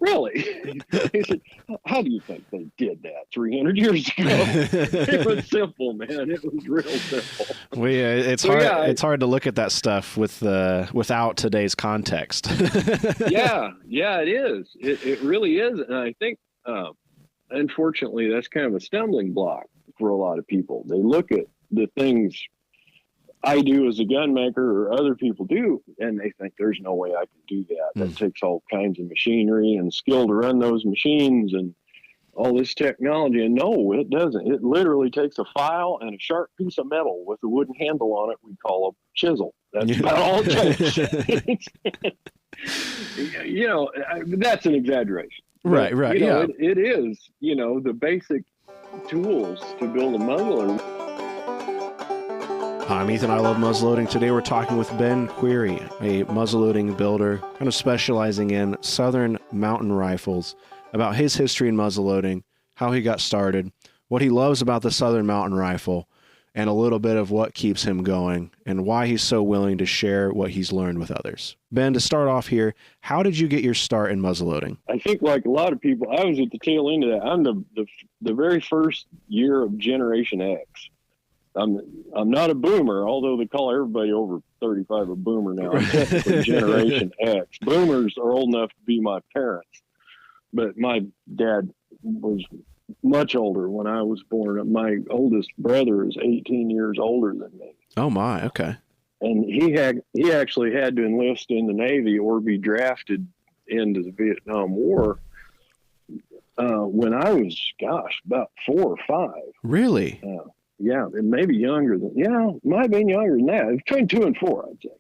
Really? He said, how do you think they did that 300 years ago? It was simple, man. It was real simple. It's So hard. yeah, It's hard to look at that stuff without today's context. yeah, it is. It really is. And I think, unfortunately, that's kind of a stumbling block for a lot of people. They look at the things I do as a gun maker or other people do, and they think there's no way I can do that. That takes all kinds of machinery and skill to run those machines and all this technology. And no, it doesn't. It literally takes a file and a sharp piece of metal with a wooden handle on it we call a chisel. That's about all it takes. That's an exaggeration. Right. It is, the basic tools to build a muzzleloader. Hi, I'm Ethan. I love muzzleloading. Today we're talking with Ben Quearry, a muzzleloading builder, kind of specializing in Southern mountain rifles, about his history in muzzleloading, how he got started, what he loves about the Southern mountain rifle, and a little bit of what keeps him going, and why he's so willing to share what he's learned with others. Ben, to start off here, how did you get your start in muzzleloading? I think, like a lot of people, I was at the tail end of that. I'm the very first year of Generation X. I'm not a boomer, although they call everybody over 35 a boomer now. I'm technically Generation X. Boomers are old enough to be my parents, but my dad was much older when I was born. My oldest brother is 18 years older than me. Oh my, okay. And he actually had to enlist in the Navy or be drafted into the Vietnam War when I was, about 4 or 5. Really? Yeah, and maybe younger than, might have been younger than that. Between 2 and 4, I'd say.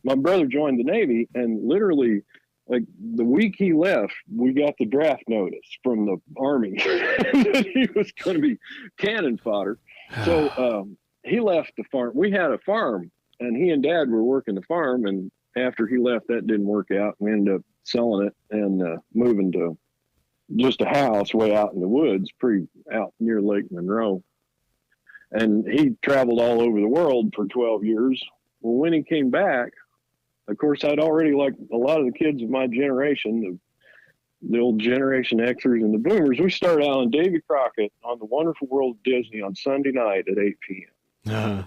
My brother joined the Navy, and literally, like the week he left, we got the draft notice from the Army that he was going to be cannon fodder. So he left the farm. We had a farm, and he and Dad were working the farm, and after he left, that didn't work out. We ended up selling it and moving to just a house way out in the woods, pretty out near Lake Monroe. And he traveled all over the world for 12 years. Well, when he came back, of course, I'd already, like a lot of the kids of my generation, the old Generation Xers and the Boomers, we started out on Davy Crockett on the Wonderful World of Disney on Sunday night at 8 p.m.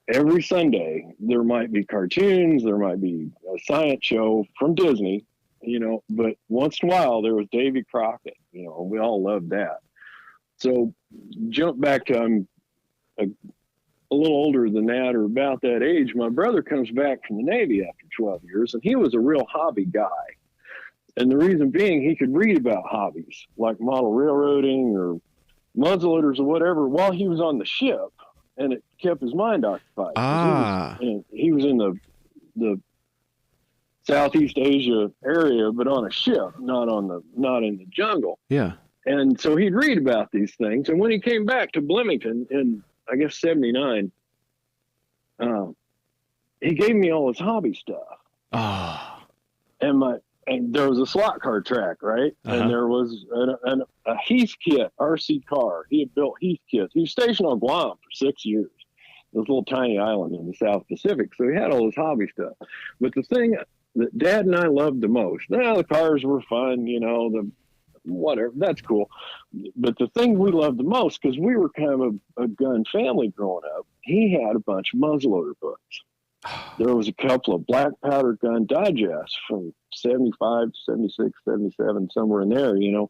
Every Sunday, there might be cartoons, there might be a science show from Disney, but once in a while there was Davy Crockett, and we all loved that. So jump back to, I'm a little older than that, or about that age. My brother comes back from the Navy after 12 years, and he was a real hobby guy. And the reason being, he could read about hobbies like model railroading or muzzleloaders or whatever while he was on the ship, and it kept his mind occupied. He was in the Southeast Asia area, but on a ship, not in the jungle. Yeah. And so he'd read about these things. And when he came back to Bloomington in, I guess, 79, he gave me all his hobby stuff. And there was a slot car track, right? And there was a Heath kit RC car. He had built Heath kits. He was stationed on Guam for 6 years, this little tiny island in the South Pacific. So he had all his hobby stuff. But the thing that Dad and I loved the most, the cars were fun, whatever, that's cool. But the thing we loved the most, because we were kind of a gun family growing up, he had a bunch of muzzleloader books. There was a couple of black powder gun digests from 75, 76, 77, somewhere in there, And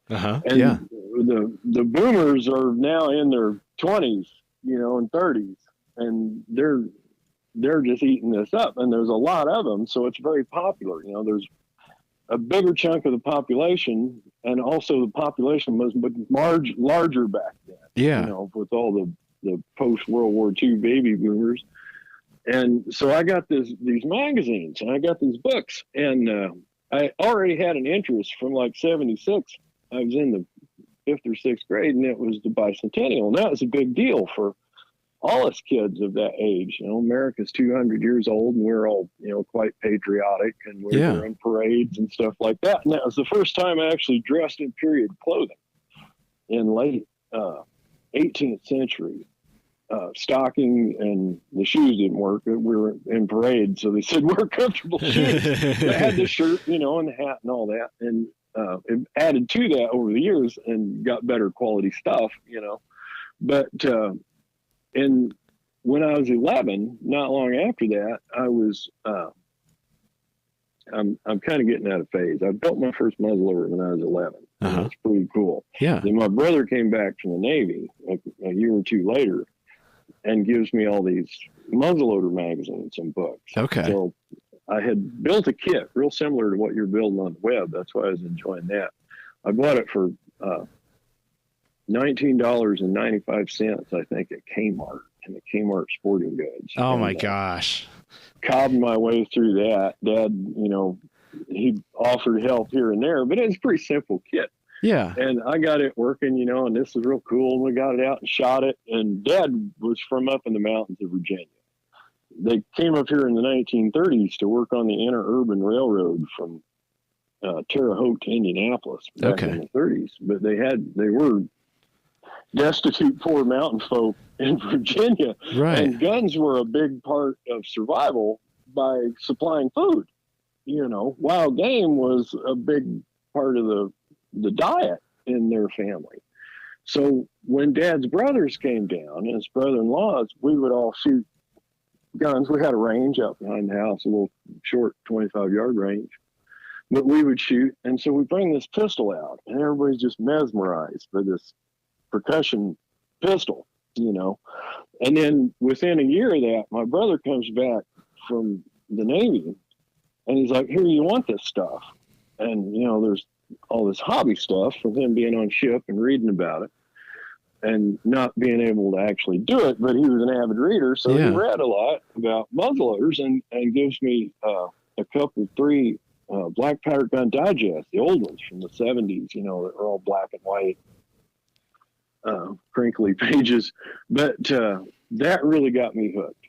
the boomers are now in their 20s, and 30s, and they're just eating this up. And there's a lot of them, so it's very popular. There's a bigger chunk of the population, and also the population was larger back then. Yeah. With all the post-World War II baby boomers. And so I got these magazines, and I got these books, and I already had an interest from like 76. I was in the 5th or 6th grade, and it was the bicentennial, and that was a big deal for all us kids of that age. America's 200 years old, and we're all, quite patriotic, and we were in parades and stuff like that. And that was the first time I actually dressed in period clothing in late 18th century. Stocking and the shoes didn't work. We were in parade, so they said wear comfortable shoes. I had the shirt, and the hat and all that. And it added to that over the years and got better quality stuff, But and when I was 11, not long after that, I was I'm kind of getting out of phase. I built my first muzzleloader when I was 11. Uh-huh. That's pretty cool. Yeah. Then my brother came back from the Navy a year or two later and gives me all these muzzleloader magazines and books. Okay. So I had built a kit real similar to what you're building on the web. That's why I was enjoying that. I bought it for $19.95, I think, at Kmart, in the Kmart Sporting Goods. Oh, my gosh. Cobbed my way through that. Dad, he offered help here and there, but it was a pretty simple kit. Yeah. And I got it working, and this is real cool. We got it out and shot it. And Dad was from up in the mountains of Virginia. They came up here in the 1930s to work on the interurban railroad from Terre Haute to Indianapolis back in the 30s. But they were destitute, poor mountain folk in Virginia. Right. And guns were a big part of survival by supplying food. Wild game was a big part of the diet in their family. So when Dad's brothers came down, his brother-in-laws, we would all shoot guns. We had a range out behind the house, a little short 25-yard range. But we would shoot, and so we bring this pistol out, and everybody's just mesmerized by this percussion pistol, And then within a year of that, my brother comes back from the Navy, and he's like, "Here, you want this stuff?" And, there's all this hobby stuff from him being on ship and reading about it and not being able to actually do it. But he was an avid reader, so he read a lot about muzzleloaders and gives me three black powder gun digests, the old ones from the 70s, that are all black and white, crinkly pages. But that really got me hooked.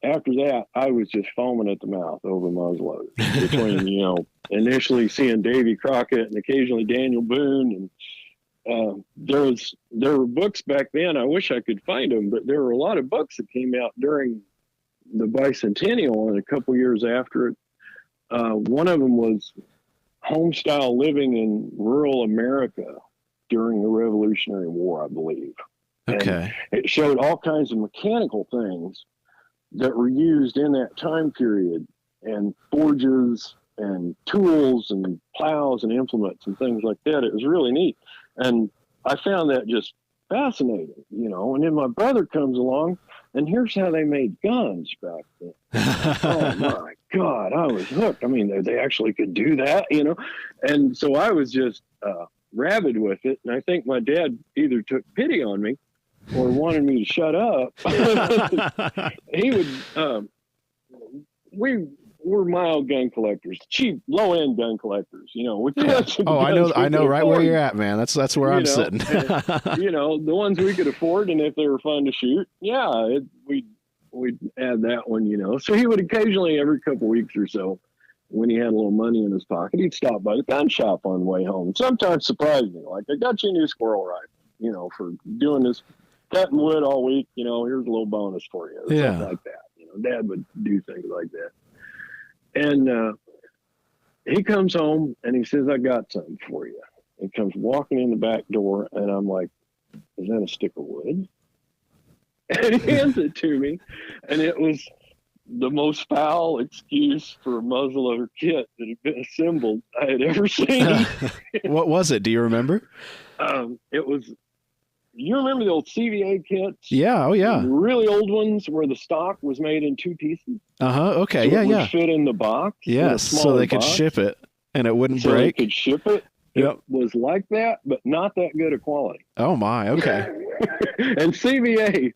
After that, I was just foaming at the mouth over muzzleloaders. Between, initially seeing Davy Crockett and occasionally Daniel Boone. And there were books back then. I wish I could find them, but there were a lot of books that came out during the bicentennial and a couple years after it. One of them was Homestyle Living in Rural America during the Revolutionary War, I believe. Okay. And it showed all kinds of mechanical things that were used in that time period, and forges and tools and plows and implements and things like that. It was really neat. And I found that just fascinating, and then my brother comes along, and here's how they made guns back then. Oh my God, I was hooked. I mean, they actually could do that, and so I was just rabid with it. And I think my dad either took pity on me or wanted me to shut up. He would, we're mild gun collectors, cheap, low end gun collectors. We I know right where you're at, man. That's where I'm sitting. The ones we could afford, and if they were fun to shoot, we'd add that one. So he would occasionally, every couple of weeks or so, when he had a little money in his pocket, he'd stop by the gun shop on the way home. Sometimes surprised me, like, "I got you a new squirrel rifle, for doing this cutting wood all week. Here's a little bonus for you," or something like that. Dad would do things like that. And he comes home and he says, "I got something for you." He comes walking in the back door, and I'm like, "Is that a stick of wood?" And he hands it to me, and it was the most foul excuse for a muzzleloader kit that had been assembled I had ever seen. What was it? Do you remember? It was, you remember the old CVA kits? Yeah. Oh, yeah. The really old ones where the stock was made in two pieces. Okay. So yeah. it Yeah. would fit in the box. Yes. So they could ship it and it wouldn't break. They could ship it. Yep. It was like that, but not that good a quality. Oh my. Okay. And CVA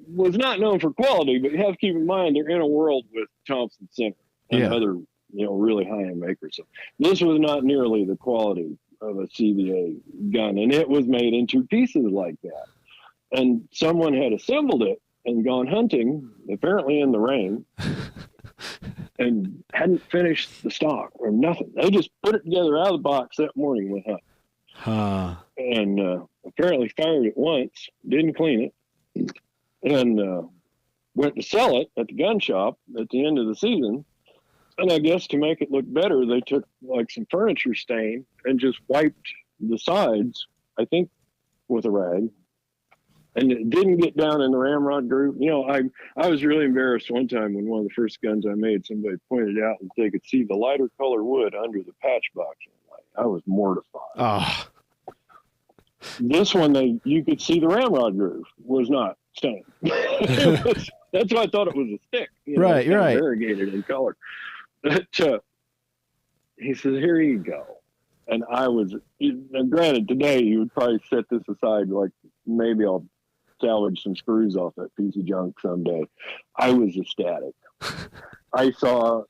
was not known for quality, but you have to keep in mind they're in a world with Thompson Center and other, really high-end makers. So this was not nearly the quality of a CVA gun, and it was made in two pieces like that. And someone had assembled it and gone hunting, apparently in the rain, and hadn't finished the stock or nothing. They just put it together out of the box that morning and went hunting. And apparently fired it once, didn't clean it, and went to sell it at the gun shop at the end of the season. And I guess to make it look better, they took like some furniture stain and just wiped the sides, I think, with a rag. And it didn't get down in the ramrod groove. You know, I was really embarrassed one time when one of the first guns I made, somebody pointed out that they could see the lighter color wood under the patch box. I was mortified. Oh. This one, you could see the ramrod groove was not stained. That's why I thought it was a stick. You know, right. Variegated in color. But, he says, "Here you go." And I was, granted, today you would probably set this aside, like maybe I'll salvage some screws off that piece of junk someday. I was ecstatic. I saw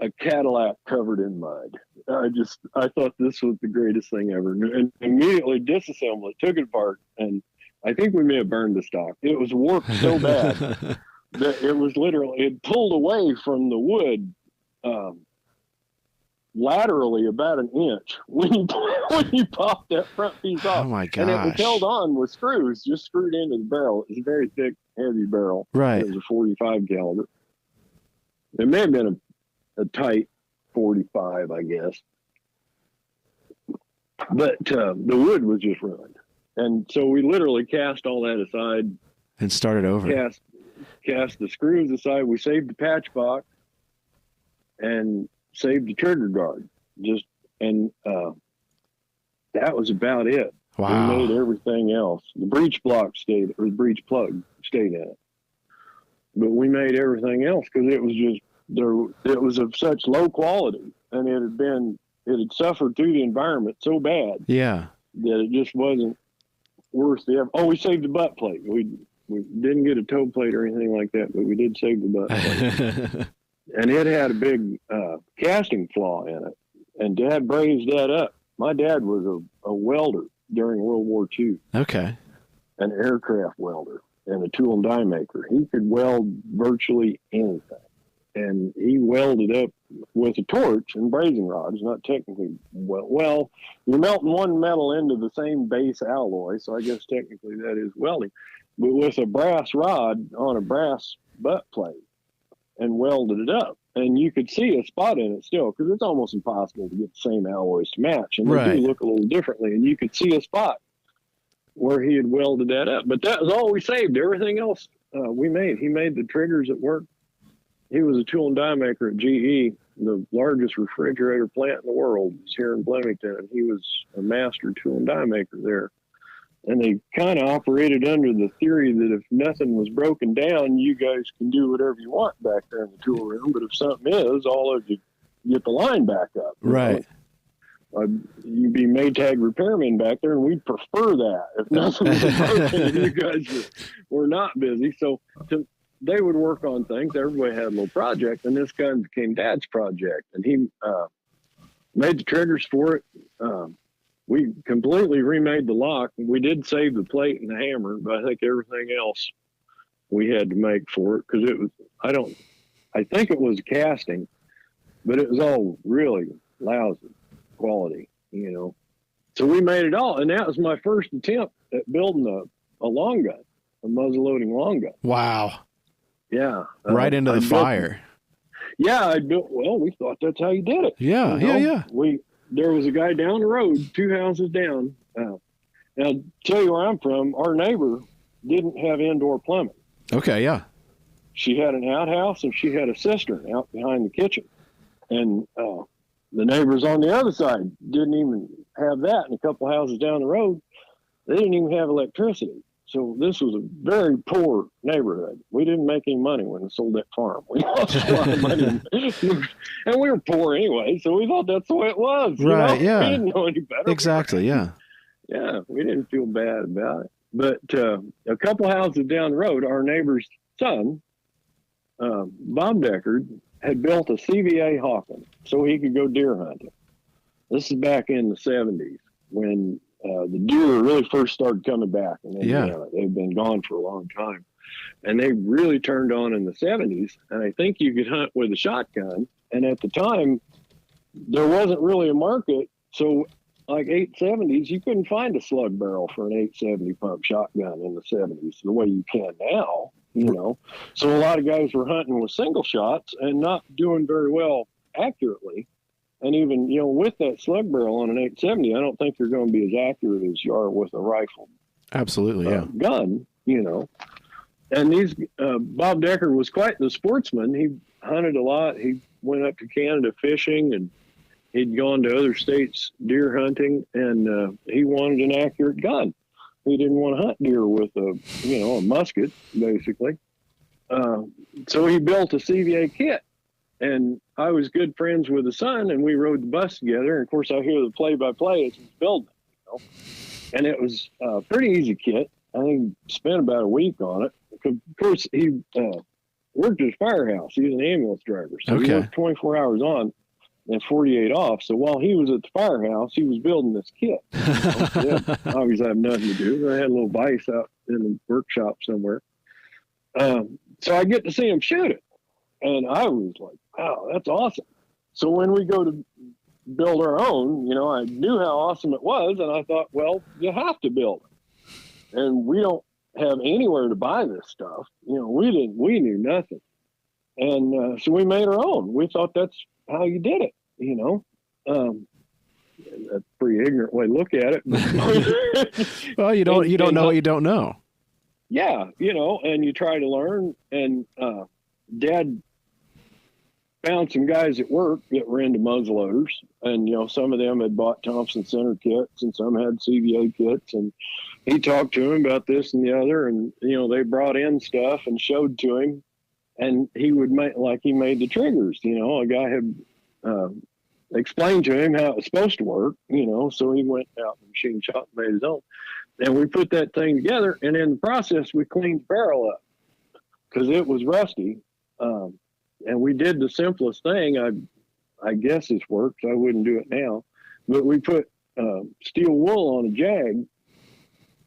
a Cadillac covered in mud. I thought this was the greatest thing ever. And immediately disassembled it, took it apart, and I think we may have burned the stock. It was warped so bad that it was literally, it pulled away from the wood laterally about an inch when you popped that front piece off. Oh my gosh. And it was held on with screws, just screwed into the barrel. It was a very thick, heavy barrel. Right. It was a 45 caliber. It may have been a tight 45, I guess. But the wood was just ruined. And so we literally cast all that aside. And started over. Cast the screws aside. We saved the patch box and saved the trigger guard. That was about it. Wow. We made everything else. The breech block stayed, or the breech plug stayed in it. But we made everything else because it was just it was of such low quality, and it had suffered through the environment so bad. Yeah. That it just wasn't worth the effort. Oh, we saved the butt plate. We didn't get a toe plate or anything like that, but we did save the butt plate. And it had a big casting flaw in it. And Dad brazed that up. My dad was a welder during World War II. Okay. An aircraft welder and a tool and die maker. He could weld virtually anything. And he welded up with a torch and brazing rods, not technically well, you're melting one metal into the same base alloy, so I guess technically that is welding, but with a brass rod on a brass butt plate and welded it up. And you could see a spot in it still, because it's almost impossible to get the same alloys to match, and they do look a little differently, and you could see a spot where he had welded that up. But that was all we saved. Everything else we made. He made the triggers at work. He was a tool and die maker at GE, the largest refrigerator plant in the world. It's here in Bloomington, and he was a master tool and die maker there. And they kind of operated under the theory that if nothing was broken down, you guys can do whatever you want back there in the tool room. But if something is, all of you get the line back up. Right. You'd be Maytag repairmen back there, and we'd prefer that if nothing was broken and you guys were not busy. So they would work on things. Everybody had a little project, and this guy became Dad's project, and he made the triggers for it. We completely remade the lock. We did save the plate and the hammer, but I think everything else we had to make for it, because it was, I think it was casting, but it was all really lousy quality, you know. So we made it all, and that was my first attempt at building a long gun, a muzzle-loading long gun. Wow. Yeah. Right into the fire. Well, we thought that's how you did it. Yeah, you know? yeah. There was a guy down the road, 2 houses down. Now, I'll tell you where I'm from, our neighbor didn't have indoor plumbing. Okay, yeah. She had an outhouse, and she had a cistern out behind the kitchen. And the neighbors on the other side didn't even have that. And a couple houses down the road, they didn't even have electricity. So this was a very poor neighborhood. We didn't make any money when we sold that farm. We lost a lot of money. And we were poor anyway, so we thought that's the way it was. Right, you know? yeah. We didn't know any better. Exactly, yeah. Yeah, we didn't feel bad about it. But a couple houses down the road, our neighbor's son, Bob Deckard, had built a CVA Hawken so he could go deer hunting. This is back in the 70s when the deer really first started coming back, and they've been gone for a long time. And they really turned on in the 70s, and I think you could hunt with a shotgun. And at the time, there wasn't really a market, so like 870s, you couldn't find a slug barrel for an 870 pump shotgun in the 70s the way you can now, you know. So a lot of guys were hunting with single shots and not doing very well accurately. And even, with that slug barrel on an 870, I don't think you're going to be as accurate as you are with a rifle. Absolutely, yeah. Gun, And these, Bob Decker was quite the sportsman. He hunted a lot. He went up to Canada fishing, and he'd gone to other states deer hunting, and he wanted an accurate gun. He didn't want to hunt deer with a musket, basically. So he built a CVA kit. And I was good friends with his son, and we rode the bus together. And of course, I hear the play-by-play as he's building it, And it was a pretty easy kit. I think he spent about a week on it. Of course, he worked at a firehouse. He was an ambulance driver, so he worked 24 hours on and 48 off. So while he was at the firehouse, he was building this kit. Obviously, I have nothing to do. I had a little vise out in the workshop somewhere. So I get to see him shoot it. And I was like, wow, that's awesome. So when we go to build our own, I knew how awesome it was. And I thought, well, you have to build it. And we don't have anywhere to buy this stuff. We knew nothing. And so we made our own. We thought that's how you did it, That's a pretty ignorant way to look at it. Well, you don't know what you don't know. Yeah, and you try to learn. And Dad found some guys at work that were into muzzleloaders, and some of them had bought Thompson Center kits, and some had CVA kits, and he talked to him about this and the other, and they brought in stuff and showed to him, and he would make, like, he made the triggers. A guy had explained to him how it was supposed to work, so he went out in the machine shop and made his own, and we put that thing together, and in the process we cleaned the barrel up because it was rusty. And we did the simplest thing. I guess this works. I wouldn't do it now, but we put steel wool on a jag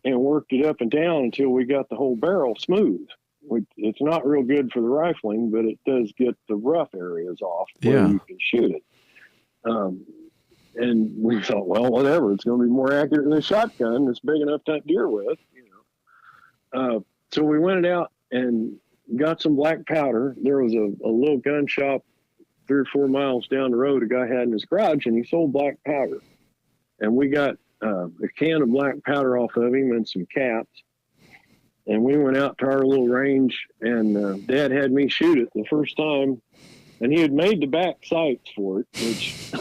and worked it up and down until we got the whole barrel smooth. It's not real good for the rifling, but it does get the rough areas off where you can shoot it. And we thought, well, whatever. It's going to be more accurate than a shotgun that's big enough to hunt deer with. So we went out and got some black powder. There was a little gun shop 3 or 4 miles down the road a guy had in his garage, and he sold black powder. And we got a can of black powder off of him and some caps. And we went out to our little range, and Dad had me shoot it the first time. And he had made the back sights for it, which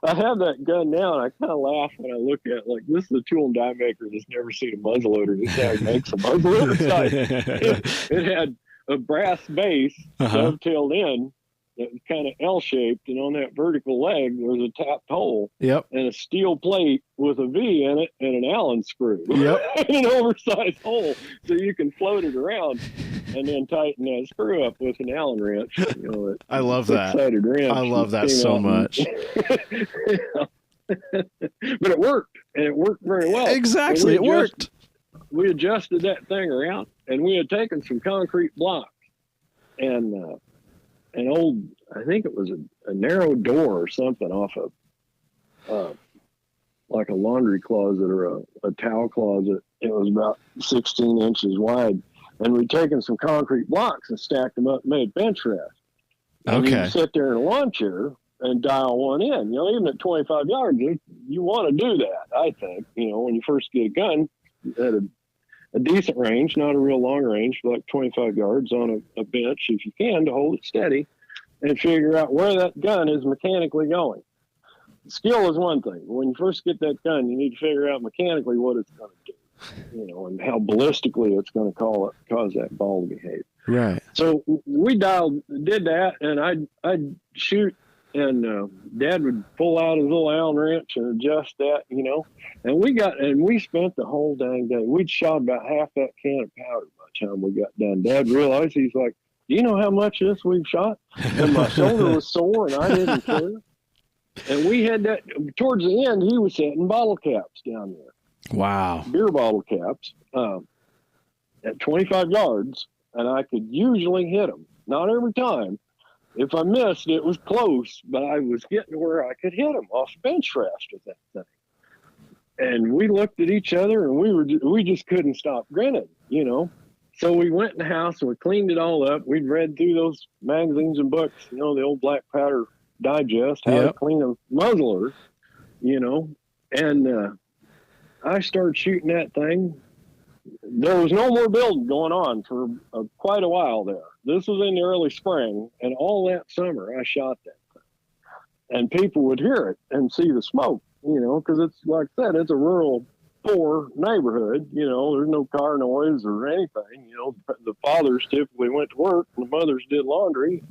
I have that gun now, and I kind of laugh when I look at it. Like, this is a tool and die maker that's never seen a muzzleloader. This guy makes a muzzleloader sight. It had a brass base dovetailed in that was kind of L-shaped, and on that vertical leg there was a tapped hole and a steel plate with a V in it and an Allen screw and an oversized hole so you can float it around and then tighten that screw up with an Allen wrench. I love that. Wrench. I love that so much. But it worked, and it worked very well. Exactly, it worked. We adjusted that thing around, and we had taken some concrete blocks and an old, I think it was a narrow door or something off of like a laundry closet or a towel closet. It was about 16 inches wide. And we'd taken some concrete blocks and stacked them up and made bench rest. And you sit there in a lawn chair and dial one in. Even at 25 yards, you want to do that, I think. When you first get a gun at a decent range, not a real long range, but like 25 yards on a bench, if you can, to hold it steady and figure out where that gun is mechanically going. Skill is one thing. When you first get that gun, you need to figure out mechanically what it's going to do. And how ballistically it's going to cause that ball to behave. Right. So we did that, and I'd shoot, and Dad would pull out his little Allen wrench and adjust that, and we spent the whole dang day. We'd shot about half that can of powder by the time we got done. Dad realized, he's like, do you know how much of this we've shot? And my shoulder was sore, and I didn't care. And we had that, towards the end, he was setting bottle caps down there. Wow. Beer bottle caps at 25 yards, and I could usually hit them. Not every time. If I missed, it was close, but I was getting where I could hit them off bench rest with that thing. And we looked at each other, and we just couldn't stop grinning, So we went in the house and we cleaned it all up. We'd read through those magazines and books, the old Black Powder Digest, how to clean a muzzler, and I started shooting that thing. There was no more building going on for quite a while there. This was in the early spring, and all that summer I shot that thing. And people would hear it and see the smoke, because it's, like I said, it's a rural, poor neighborhood. There's no car noise or anything. The fathers typically went to work, and the mothers did laundry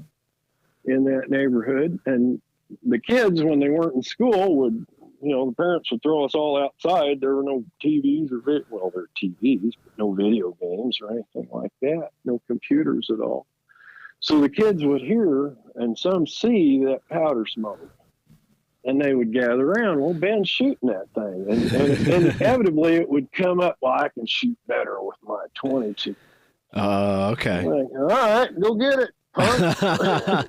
in that neighborhood. And the kids, when they weren't in school, would, the parents would throw us all outside. There were no TVs or there were TVs, but no video games or anything like that. No computers at all. So the kids would hear and some see that powder smoke, and they would gather around. Well, Ben's shooting that thing, and inevitably it would come up. Well, I can shoot better with my 22. Okay. Like, all right, go get it, punk.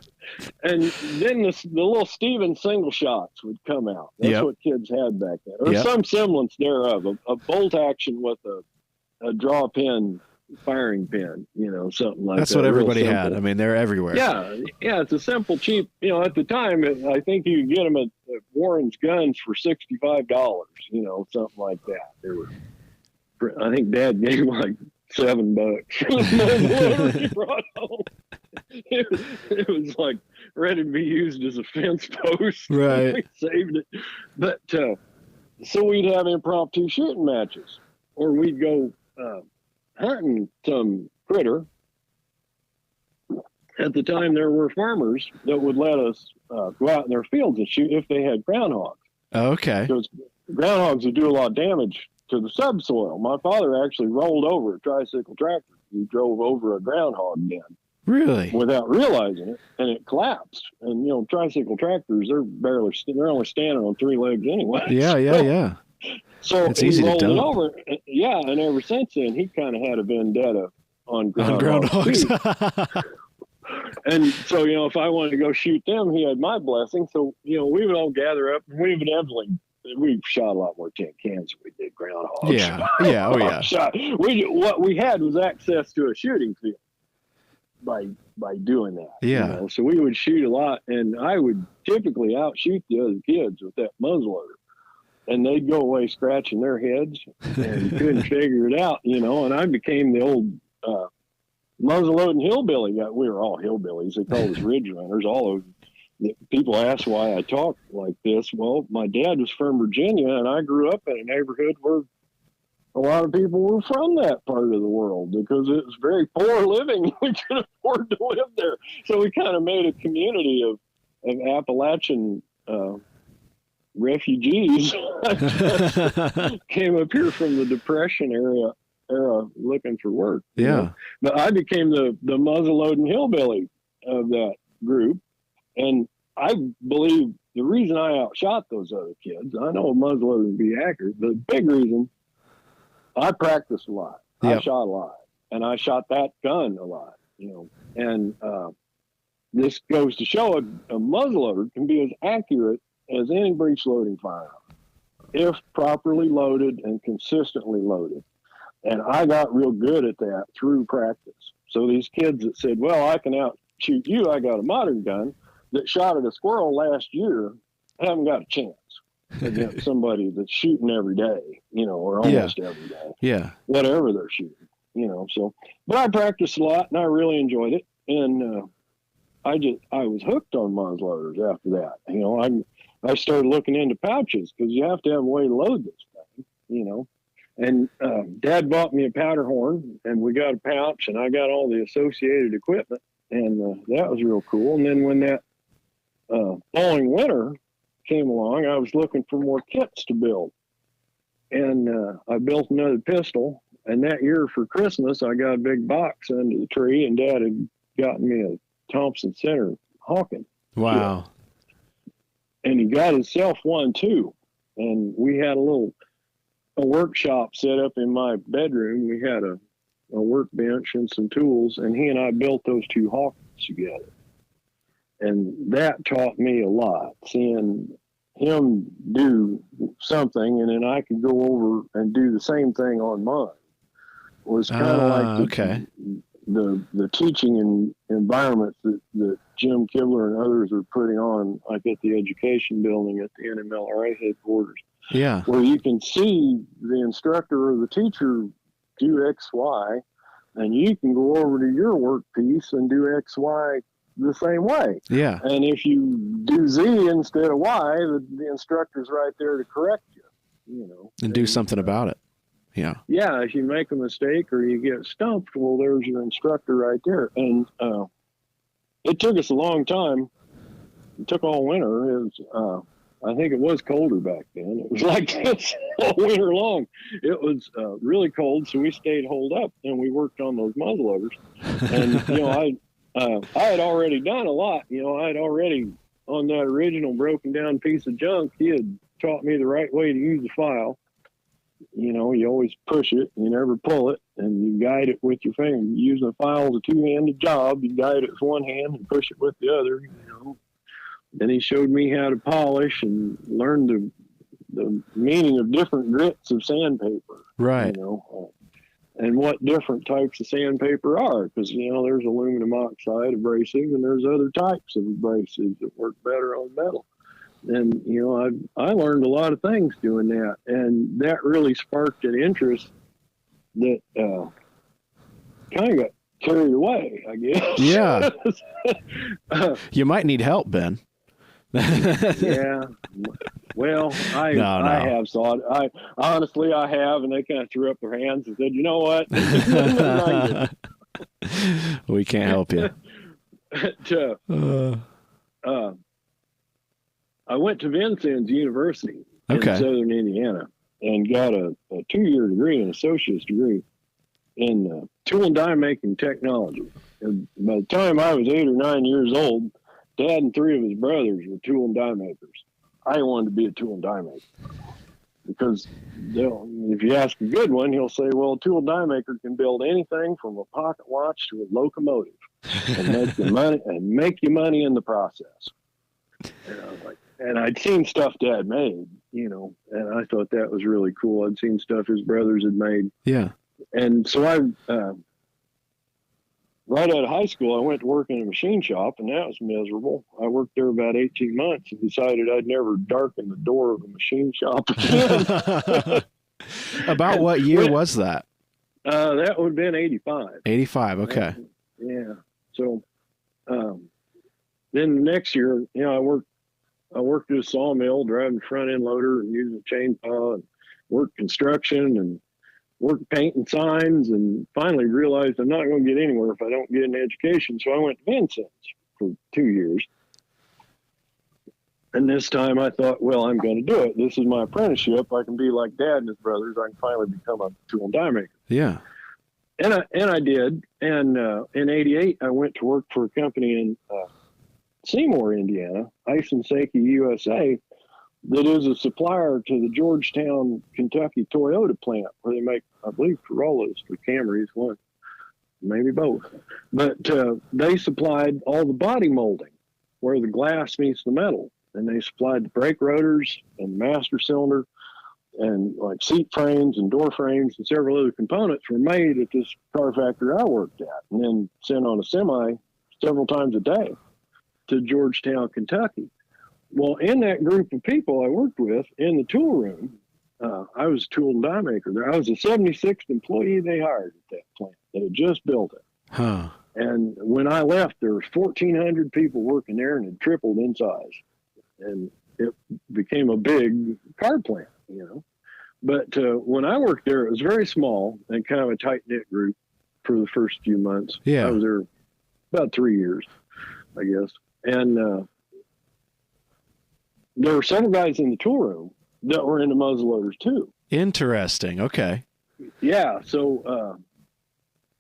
And then the little Steven single shots would come out. That's what kids had back then, or some semblance thereof. A bolt action with a draw pin, firing pin, something like that. That's what everybody had. I mean, they're everywhere. Yeah, it's a simple, cheap. At the time, I think you could get them at Warren's Guns for $65. Something like that. They were. I think Dad gave like $7 for he brought home. It was like ready to be used as a fence post. Right. We saved it. But so we'd have impromptu shooting matches, or we'd go hunting some critter. At the time, there were farmers that would let us go out in their fields and shoot if they had groundhogs. Okay. Because groundhogs would do a lot of damage to the subsoil. My father actually rolled over a tricycle tractor. He drove over a groundhog den. Really? Without realizing it, and it collapsed. And tricycle tractors, they're only standing on 3 legs anyway. Yeah. So it's he easy rolled to dump. it over. Yeah, and ever since then, he kind of had a vendetta on groundhogs. And so, if I wanted to go shoot them, he had my blessing. So, we would all gather up, and we shot a lot more tin cans than we did groundhogs. Yeah. Oh, yeah. What we had was access to a shooting field by doing that. Yeah. So we would shoot a lot, and I would typically outshoot the other kids with that muzzleloader. And they'd go away scratching their heads and couldn't figure it out, and I became the old muzzleloading hillbilly guy. We were all hillbillies. They called us ridge runners. All of people ask why I talk like this. Well, my dad was from Virginia, and I grew up in a neighborhood where a lot of people were from that part of the world because it was very poor living. We could afford to live there. So we kind of made a community of Appalachian refugees. Came up here from the Depression era looking for work. Yeah. But I became the muzzleloading hillbilly of that group. And I believe the reason I outshot those other kids, I know muzzleloading would be accurate, but the big reason, I practiced a lot. I shot a lot. And I shot that gun a lot, And this goes to show a muzzleloader can be as accurate as any breech loading firearm if properly loaded and consistently loaded. And I got real good at that through practice. So these kids that said, well, I can outshoot you, I got a modern gun, that shot at a squirrel last year, haven't got a chance against somebody that's shooting every day, or almost every day. Yeah. Whatever they're shooting, so, but I practiced a lot and I really enjoyed it. And I was hooked on muzzleloaders after that. I started looking into pouches because you have to have a way to load this thing, And Dad bought me a powder horn, and we got a pouch, and I got all the associated equipment, and that was real cool. And then when that following winter came along, I was looking for more kits to build, and I built another pistol. And that year for Christmas, I got a big box under the tree, and Dad had gotten me a Thompson Center Hawken. Wow. Kit. And he got himself one too, and we had a workshop set up in my bedroom. We had a workbench and some tools, and he and I built those 2 Hawkins together. And that taught me a lot, seeing him do something, and then I could go over and do the same thing on mine. was kind of like okay. the teaching environment that Jim Kibler and others are putting on, like at the education building at the NMLRA headquarters. Yeah. Where you can see the instructor or the teacher do X, Y, and you can go over to your work piece and do X, Y the same way. Yeah. And if you do Z instead of Y, the instructor's right there to correct you, you know. And do something about it. Yeah. Yeah, if you make a mistake or you get stumped, well, there's your instructor right there. And it took us a long time. It took all winter. It was, I think it was colder back then. It was like this all winter long. It was really cold, so we stayed holed up and we worked on those muzzleloaders. And you know, I had already done a lot. You know, I had already on that original broken down piece of junk. He had taught me the right way to use the file. You know, you always push it, you never pull it, and you guide it with your finger. Using the file as a two-handed job, you guide it with one hand and push it with the other. You know. Then he showed me how to polish and learned the meaning of different grits of sandpaper. Right. You know, and what different types of sandpaper are, because you know there's aluminum oxide abrasive and there's other types of abrasives that work better on metal. And you know, I learned a lot of things doing that, and that really sparked an interest that kind of got carried away, I guess. Yeah. You might need help, Ben. Yeah. Well, I have thought. I honestly have, and they kind of threw up their hands and said, "You know what? We can't help you." I went to Vincennes University in Okay. Southern Indiana and got a 2-year degree, an associate's degree in tool and die making technology. And by the time I was 8 or 9 years old, Dad and 3 of his brothers were tool and die makers. I wanted to be a tool and die maker because if you ask a good one, he'll say, well, a tool and die maker can build anything from a pocket watch to a locomotive and make you money in the process. And I was like, and I'd seen stuff Dad made, you know, and I thought that was really cool. I'd seen stuff his brothers had made. Yeah. And so right out of high school, I went to work in a machine shop, and that was miserable. I worked there about 18 months and decided I'd never darken the door of a machine shop again. About what year was that? That would have been 85. 85. Okay. Yeah. So then the next year, you know, I worked at a sawmill driving front end loader and using a chainsaw, and worked construction and worked painting signs, and finally realized I'm not going to get anywhere if I don't get an education. So I went to Vincennes for 2 years. And this time I thought, well, I'm going to do it. This is my apprenticeship. I can be like Dad and his brothers. I can finally become a tool and die maker. Yeah. And I did. And in 88, I went to work for a company in Seymour, Indiana, Ice and Seiki USA, that is a supplier to the Georgetown, Kentucky Toyota plant, where they make, I believe, Corollas or Camrys, one, maybe both. But they supplied all the body molding, where the glass meets the metal, and they supplied the brake rotors and master cylinder, and like seat frames and door frames and several other components were made at this car factory I worked at, and then sent on a semi several times a day to Georgetown, Kentucky. Well, in that group of people I worked with in the tool room, I was a tool and die maker there. I was the 76th employee they hired at that plant. They had just built it. Huh. And when I left, there was 1,400 people working there, and it tripled in size. And it became a big car plant, you know. But when I worked there, it was very small and kind of a tight-knit group for the first few months. Yeah. I was there about 3 years, I guess. And there were several guys in the tool room that were into muzzleloaders too. Interesting. Okay. Yeah. So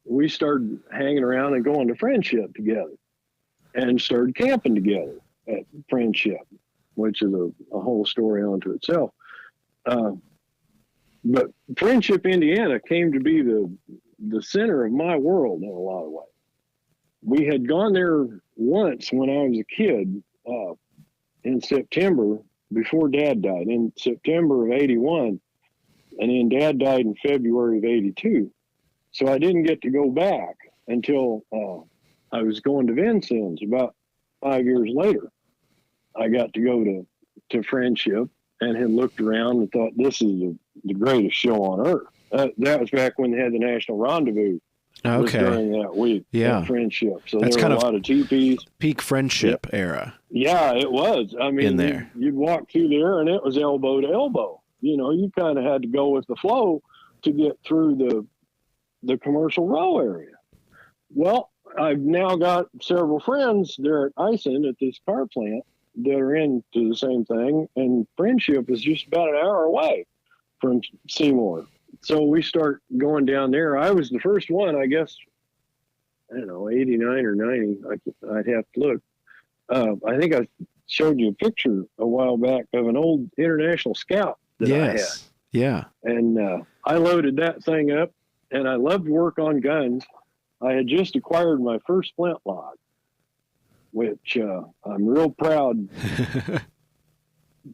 we started hanging around and going to Friendship together, and started camping together at Friendship, which is a whole story unto itself. But Friendship, Indiana came to be the center of my world in a lot of ways. We had gone there once when I was a kid, in September, before Dad died, in September of 81, and then Dad died in February of 82. So I didn't get to go back until I was going to Vincennes about 5 years later. I got to go to Friendship and had looked around and thought, this is the greatest show on earth. That was back when they had the National Rendezvous. Okay. During that week. Yeah. Friendship. So That's there kind were of a lot of teepees. Peak Friendship era. Yeah, it was. I mean, in there. You'd walk through there and it was elbow to elbow. You know, you kind of had to go with the flow to get through the commercial row area. Well, I've now got several friends there at Ison at this car plant that are into the same thing, and Friendship is just about an hour away from Seymour. So we start going down there. I was the first one, I guess, I don't know, 89 or 90. I'd have to look. I think I showed you a picture a while back of an old International Scout that I had. Yeah. And I loaded that thing up, and I loved to work on guns. I had just acquired my first flintlock, which I'm real proud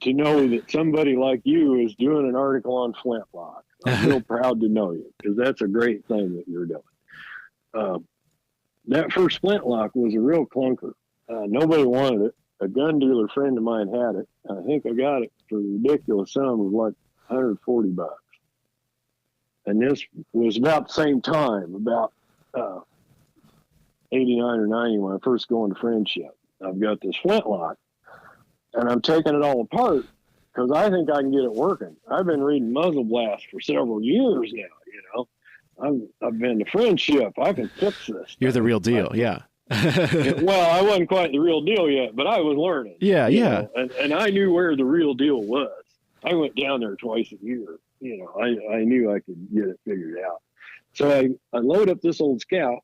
to know that somebody like you is doing an article on flintlock. I'm real proud to know you, because that's a great thing that you're doing. That first flintlock was a real clunker. Nobody wanted it. A gun dealer friend of mine had it. I think I got it for a ridiculous sum of like $140. And this was about the same time, about 89 or 90, when I first go into Friendship. I've got this flintlock, and I'm taking it all apart because I think I can get it working. I've been reading Muzzle Blast for several years now, you know. I've been to Friendship. I can fix this. You're the real deal, yeah. Well, I wasn't quite the real deal yet, but I was learning. Yeah. And I knew where the real deal was. I went down there twice a year. You know, I knew I could get it figured out. So I load up this old Scout,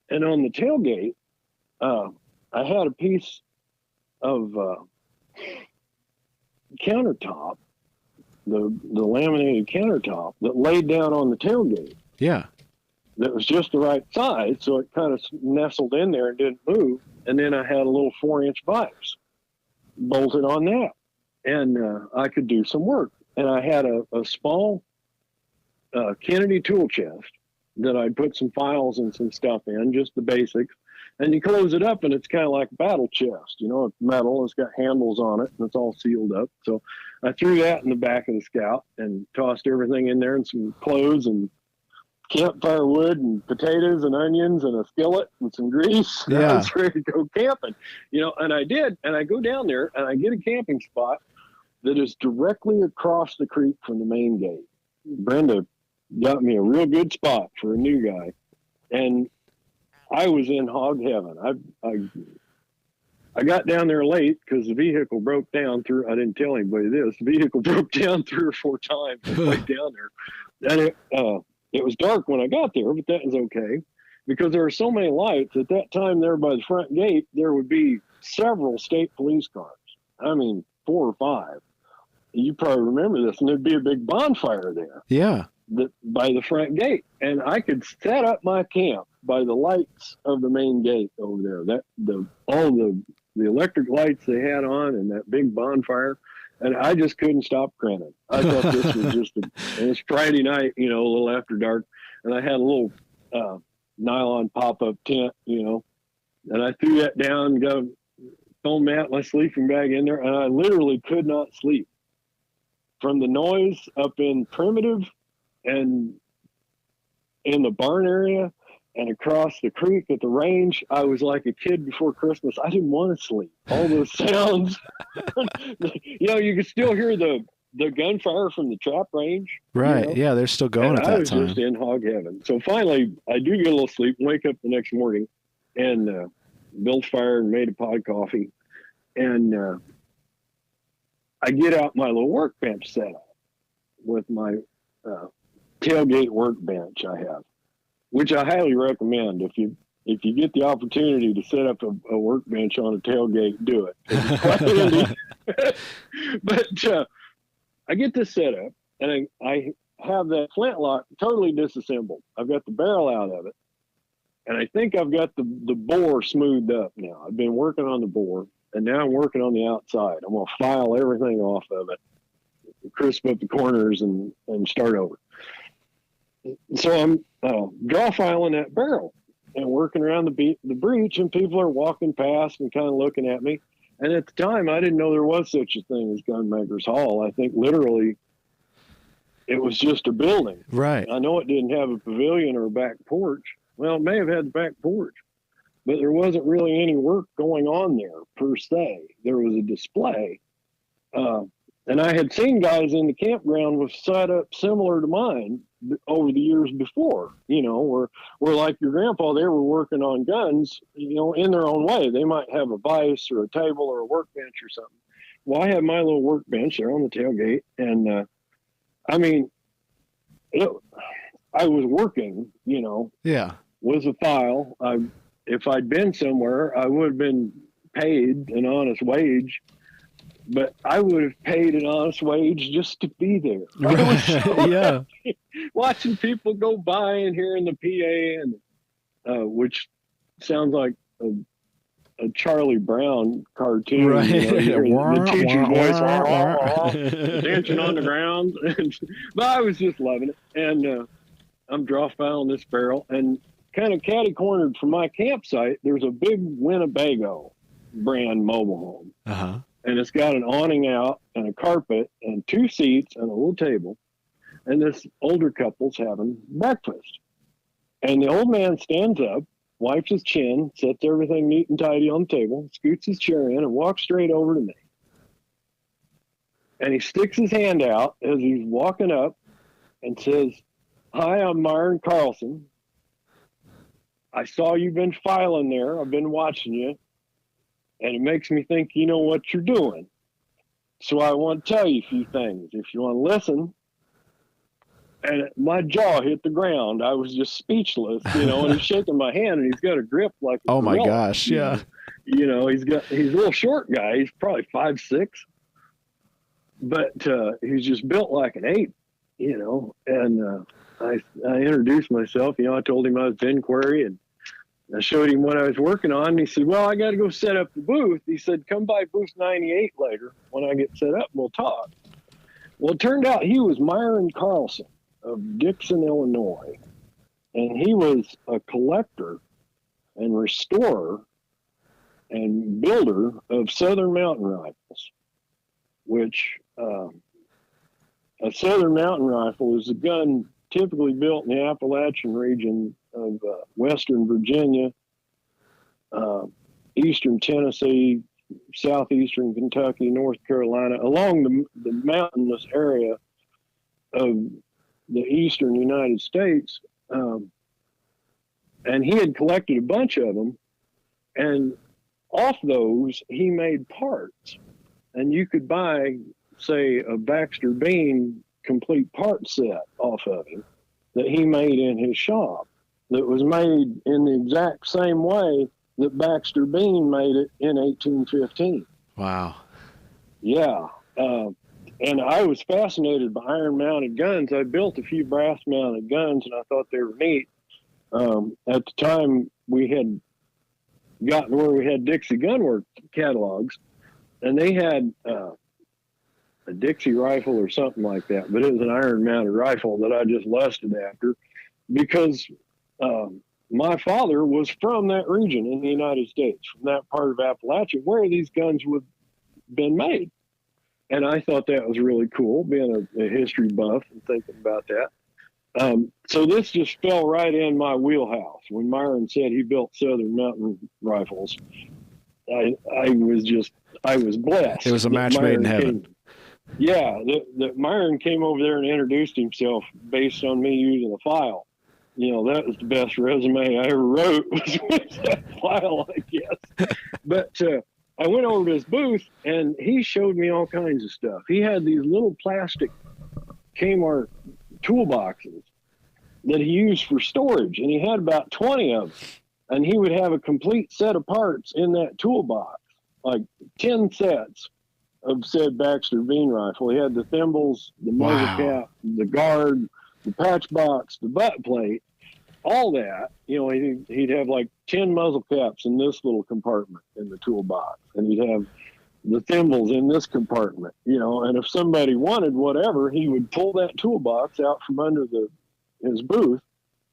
and on the tailgate, I had a piece of countertop, the laminated countertop that laid down on the tailgate. Yeah. That was just the right size, so it kind of nestled in there and didn't move. And then I had a little 4-inch vise bolted on that, and I could do some work. And I had a small Kennedy tool chest that I'd put some files and some stuff in, just the basics. And you close it up, and it's kind of like a battle chest. You know, it's metal, it's got handles on it, and it's all sealed up. So I threw that in the back of the Scout and tossed everything in there, and some clothes and campfire wood and potatoes and onions and a skillet and some grease. Yeah. I was ready to go camping, you know, and I did. And I go down there and I get a camping spot that is directly across the creek from the main gate. Brenda got me a real good spot for a new guy. And I was in hog heaven. I got down there late because the vehicle broke down I didn't tell anybody this. The vehicle broke down 3 or 4 times on the way down there. And it was dark when I got there, but that was okay because there were so many lights. At that time there by the front gate, there would be several state police cars. I mean, 4 or 5. You probably remember this, and there'd be a big bonfire there. Yeah. By the front gate. And I could set up my camp by the lights of the main gate over there. All the electric lights they had on and that big bonfire. And I just couldn't stop grinning. I thought this was it was Friday night, you know, a little after dark. And I had a little nylon pop-up tent, you know, and I threw that down, got a foam mat, my sleeping bag in there, and I literally could not sleep. From the noise up in Primitive and in the barn area and across the creek at the range, I was like a kid before Christmas. I didn't want to sleep. All those sounds, you know, you could still hear the gunfire from the trap range. Right. You know? Yeah, they're still going at that time. I was just in hog heaven. So finally, I do get a little sleep, wake up the next morning, and built fire and made a pot of coffee. And I get out my little workbench setup with my tailgate workbench I have, which I highly recommend. If you get the opportunity to set up a workbench on a tailgate, do it. It's quite handy. But I get this set up, and I have that flintlock totally disassembled. I've got the barrel out of it, and I think I've got the bore smoothed up now. I've been working on the bore, and now I'm working on the outside. I'm going to file everything off of it, crisp up the corners, and start over. So I'm draw filing that barrel and working around the breech, and people are walking past and kind of looking at me. And at the time, I didn't know there was such a thing as Gunmakers Hall. I think literally it was just a building. Right. I know it didn't have a pavilion or a back porch. Well, it may have had the back porch, but there wasn't really any work going on there per se. There was a display. And I had seen guys in the campground with setup similar to mine over the years before, where like your grandpa, they were working on guns, in their own way. They might have a vise or a table or a workbench or something. Well, I had my little workbench there on the tailgate. And, I was working, Yeah. with a file. If I'd been somewhere, I would have been paid an honest wage. But I would have paid an honest wage just to be there. Yeah. Watching people go by and hearing the PA, and which sounds like a Charlie Brown cartoon. Right. The teacher's voice, dancing on the ground. But I was just loving it. And I'm draw filing this barrel, and kind of catty-cornered from my campsite, there's a big Winnebago brand mobile home. Uh-huh. And it's got an awning out and a carpet and 2 seats and a little table. And this older couple's having breakfast. And the old man stands up, wipes his chin, sets everything neat and tidy on the table, scoots his chair in, and walks straight over to me. And he sticks his hand out as he's walking up and says, "Hi, I'm Myron Carlson. I saw you've been filing there. I've been watching you. And it makes me think you know what you're doing. So I want to tell you a few things. If you want to listen." And my jaw hit the ground. I was just speechless, and he's shaking my hand, and he's got a grip like a Oh my gorilla. gosh, yeah. He's a little short guy. He's probably 5'6", but he's just built like an ape, and I introduced myself. I told him I was Ben Quearry, and I showed him what I was working on. And he said, "Well, I got to go set up the booth." He said, "Come by booth 98 later when I get set up, and we'll talk." Well, it turned out he was Myron Carlson of Dixon, Illinois. And he was a collector and restorer and builder of Southern Mountain Rifles, which a Southern Mountain Rifle is a gun typically built in the Appalachian region of Western Virginia, Eastern Tennessee, Southeastern Kentucky, North Carolina, along the mountainous area of the Eastern United States. And he had collected a bunch of them, and off those, he made parts. And you could buy, say, a Baxter Bean complete part set off of him that he made in his shop that was made in the exact same way that Baxter Bean made it in 1815. Wow. Yeah. And I was fascinated by iron-mounted guns. I built a few brass-mounted guns, and I thought they were neat. At the time, we had gotten where we had Dixie Gunworks catalogs, and they had a Dixie rifle or something like that, but it was an iron-mounted rifle that I just lusted after because my father was from that region in the United States, from that part of Appalachia where these guns would have been made. And I thought that was really cool, being a history buff and thinking about that. So this just fell right in my wheelhouse. When Myron said he built Southern Mountain Rifles, I was blessed. It was a match made in heaven. That Myron came over there and introduced himself based on me using a file. That was the best resume I ever wrote, was with that file, I guess. But I went over to his booth, and he showed me all kinds of stuff. He had these little plastic Kmart toolboxes that he used for storage, and he had about 20 of them. And he would have a complete set of parts in that toolbox, like 10 sets of said Baxter Bean rifle. He had the thimbles, the muzzle cap, the guard, the patch box, the butt plate, all that. He'd have like 10 muzzle caps in this little compartment in the toolbox, and he'd have the thimbles in this compartment, and if somebody wanted whatever, he would pull that toolbox out from under the his booth.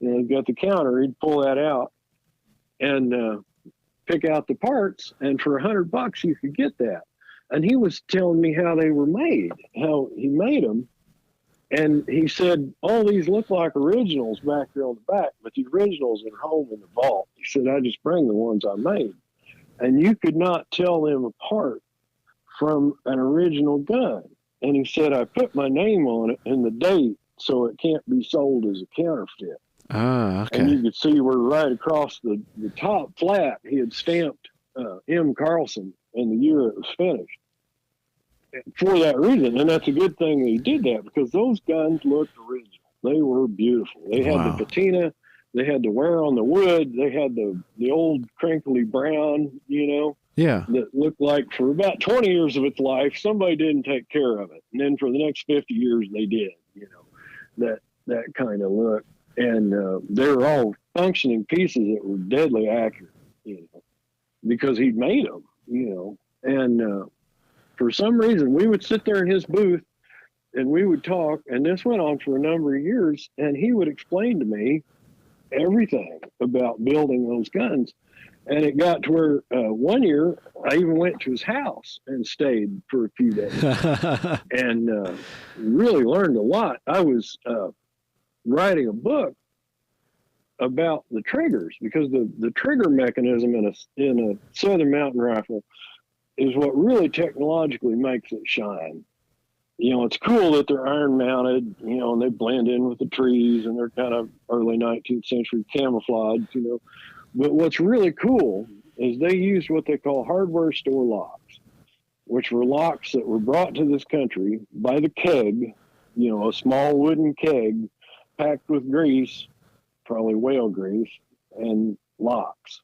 He's got the counter. He'd pull that out and pick out the parts, and for $100 you could get that. And he was telling me how they were made, how he made them. And he said, all these look like originals back there on the back, but the originals are home in the vault. He said, I just bring the ones I made. And you could not tell them apart from an original gun. And he said, I put my name on it and the date so it can't be sold as a counterfeit. Ah, okay. And you could see where right across the top flat, he had stamped M. Carlson and the year it was finished. For that reason, and that's a good thing that he did that, because those guns looked original. They were beautiful. They had the patina, they had the wear on the wood, they had the old crinkly brown, that looked like for about 20 years of its life, somebody didn't take care of it. And then for the next 50 years, they did, that kind of look. And they were all functioning pieces that were deadly accurate, because he'd made them, and for some reason, we would sit there in his booth and we would talk, and this went on for a number of years, and he would explain to me everything about building those guns. And it got to where one year I even went to his house and stayed for a few days and really learned a lot. I was writing a book about the triggers, because the trigger mechanism in a Southern Mountain Rifle is what really technologically makes it shine. It's cool that they're iron mounted, and they blend in with the trees, and they're kind of early 19th century camouflage, But what's really cool is they used what they call hardware store locks, which were locks that were brought to this country by the keg, a small wooden keg packed with grease, probably whale grease, and locks.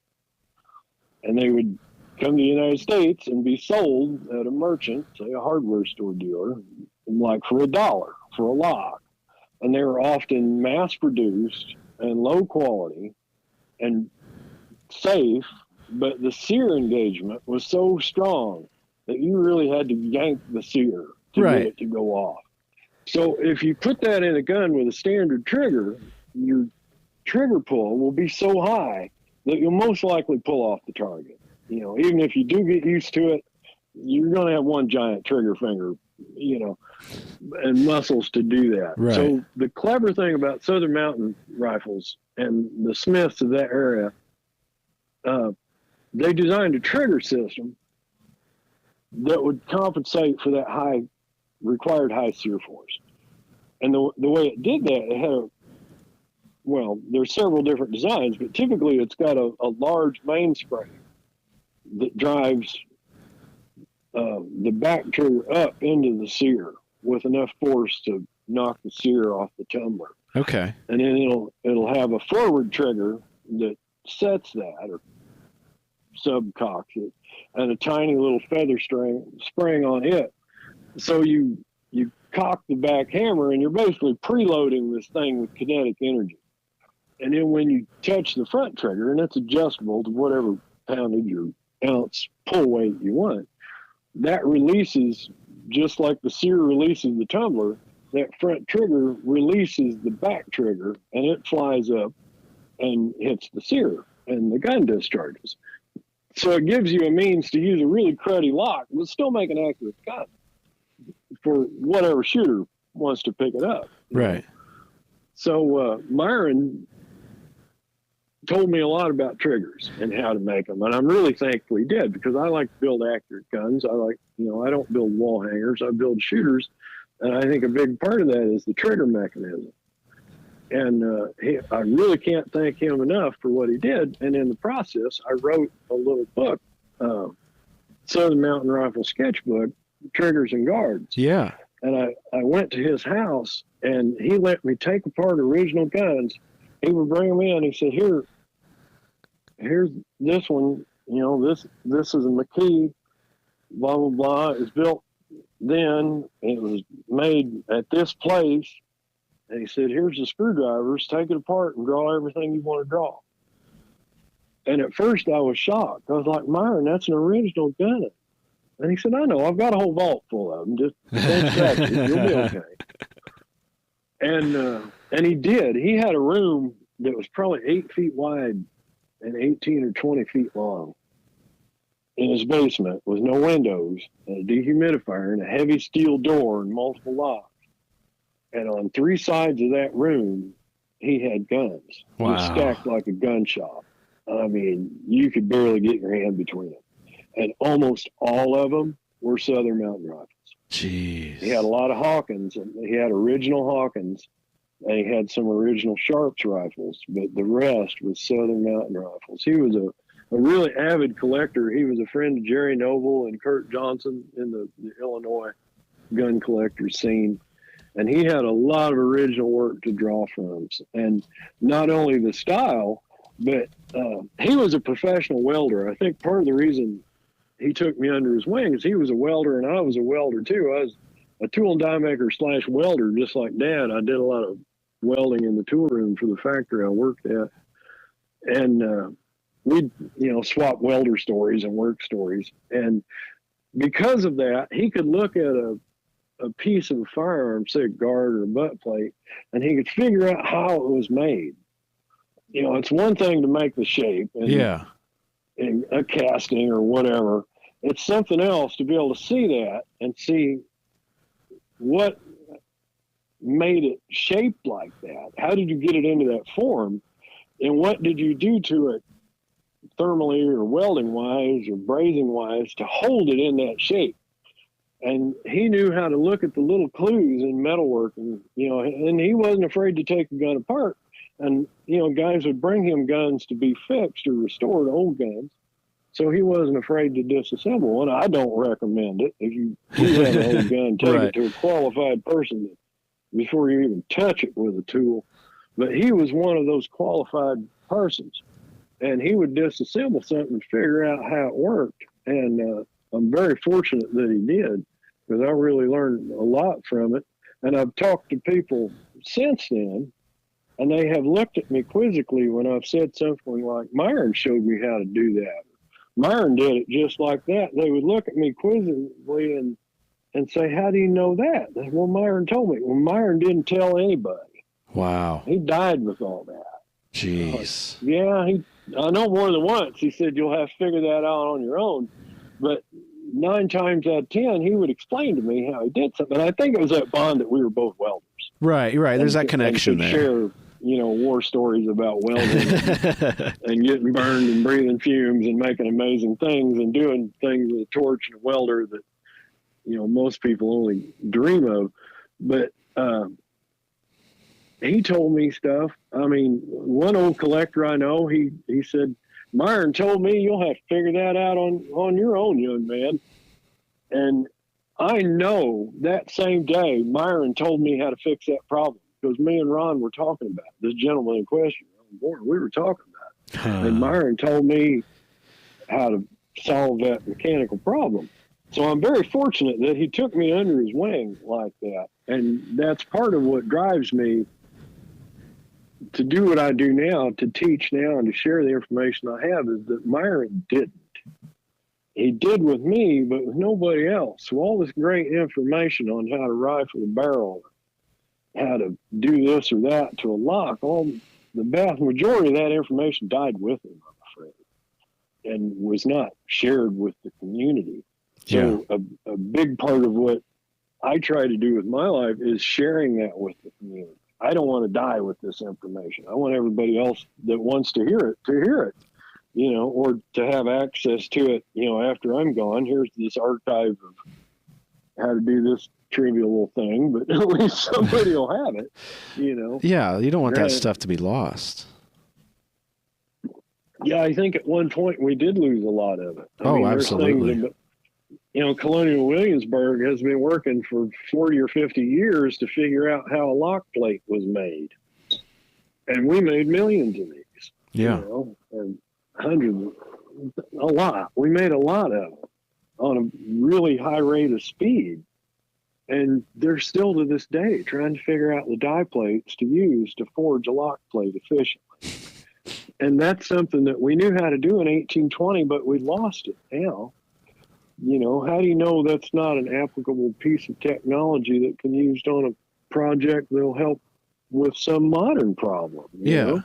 And they would come to the United States and be sold at a merchant, say a hardware store dealer, like for $1 for a lock. And they were often mass produced and low quality and safe, but the sear engagement was so strong that you really had to yank the sear to get it to go off. So if you put that in a gun with a standard trigger, your trigger pull will be so high that you'll most likely pull off the target. Even if you do get used to it, you're going to have one giant trigger finger, and muscles to do that. Right. So the clever thing about Southern Mountain Rifles and the Smiths of that area, they designed a trigger system that would compensate for that required high sear force. And the way it did that, it had there's several different designs, but typically it's got a large mainspring that drives the back trigger up into the sear with enough force to knock the sear off the tumbler. Okay. And then it'll have a forward trigger that sets that or subcocks it, and a tiny little feather spring on it. So you cock the back hammer, and you're basically preloading this thing with kinetic energy. And then when you touch the front trigger, and it's adjustable to whatever poundage or ounce pull weight you want, that releases, just like the sear releases the tumbler, that front trigger releases the back trigger, and it flies up and hits the sear, and the gun discharges. So it gives you a means to use a really cruddy lock, but still make an accurate gun for whatever shooter wants to pick it up. Right. So Myron told me a lot about triggers and how to make them, and I'm really thankful he did, because I like to build accurate guns. I like, I don't build wall hangers, I build shooters, and I think a big part of that is the trigger mechanism. And I really can't thank him enough for what he did. And in the process, I wrote a little book, Southern Mountain Rifle Sketchbook, Triggers and Guards. Yeah. And I went to his house, and he let me take apart original guns. He would bring them in. He said, here's this one, this is a McKee, blah, blah, blah. It was built then. It was made at this place. And he said, here's the screwdrivers, take it apart and draw everything you want to draw. And at first I was shocked. I was like, Myron, that's an original gun. And he said, I know, I've got a whole vault full of them. Just don't scratch it, you'll be okay. And And he did. He had a room that was probably 8 feet wide and 18 or 20 feet long in his basement with no windows and a dehumidifier and a heavy steel door and multiple locks. And on 3 sides of that room, he had guns. Wow. Just stacked like a gun shop. I mean, you could barely get your hand between them. And almost all of them were Southern Mountain Rifles. Jeez. He had a lot of Hawkins, and he had original Hawkins, and he had some original Sharps rifles, but the rest was Southern Mountain Rifles. He was a really avid collector. He was a friend of Jerry Noble and Kurt Johnson in the Illinois gun collector scene. And he had a lot of original work to draw from. And not only the style, but he was a professional welder. I think part of the reason he took me under his wing is he was a welder and I was a welder too. I was a tool and die maker / welder, just like Dad. I did a lot of welding in the tool room for the factory I worked at. And we'd, swap welder stories and work stories. And because of that, he could look at a piece of a firearm, say a guard or a butt plate, and he could figure out how it was made. It's one thing to make the shape and a casting or whatever. It's something else to be able to see that and see what made it shaped like that. How did you get it into that form? And what did you do to it thermally or welding wise or brazing wise to hold it in that shape? And he knew how to look at the little clues in metalworking, and he wasn't afraid to take a gun apart. And, guys would bring him guns to be fixed or restored, old guns. So he wasn't afraid to disassemble one. I don't recommend it. If you have an old gun, take Right. it to a qualified person before you even touch it with a tool. But he was one of those qualified persons. And he would disassemble something and figure out how it worked. And I'm very fortunate that he did, because I really learned a lot from it. And I've talked to people since then, and they have looked at me quizzically when I've said something like, Myron showed me how to do that. Myron did it just like that. They would look at me quizzically and say, how do you know that? I said, well, Myron told me. Well, Myron didn't tell anybody. Wow. He died with all that. Jeez. I know more than once. He said, you'll have to figure that out on your own. But 9 times out of 10, he would explain to me how he did something. And I think it was that bond that we were both welders. Right. There's that connection there. Share, war stories about welding and getting burned and breathing fumes and making amazing things and doing things with a torch and a welder that, most people only dream of. But he told me stuff. I mean, one old collector I know, he said, Myron told me you'll have to figure that out on your own, young man. And I know that same day, Myron told me how to fix that problem, because me and Ron were talking about it. This gentleman in question, we were talking about it. And Myron told me how to solve that mechanical problem. So I'm very fortunate that he took me under his wing like that. And that's part of what drives me to do what I do now, to teach now and to share the information I have, is that Myron didn't. He did with me, but with nobody else. So all this great information on how to rifle a barrel, how to do this or that to a lock, the vast majority of that information died with him, I'm afraid, and was not shared with the community. So a big part of what I try to do with my life is sharing that with the community. I don't want to die with this information. I want everybody else that wants to hear it, or to have access to it, after I'm gone. Here's this archive of how to do this trivial little thing, but at least somebody will have it, Yeah, you don't want that stuff to be lost. Yeah, I think at one point we did lose a lot of it. I mean, absolutely. Colonial Williamsburg has been working for 40 or 50 years to figure out how a lock plate was made. And we made millions of these. Yeah. And hundreds, a lot. We made a lot of them on a really high rate of speed. And they're still to this day trying to figure out the die plates to use to forge a lock plate efficiently. And that's something that we knew how to do in 1820, but we lost it now. How do you know that's not an applicable piece of technology that can be used on a project that'll help, with some modern problem. You know?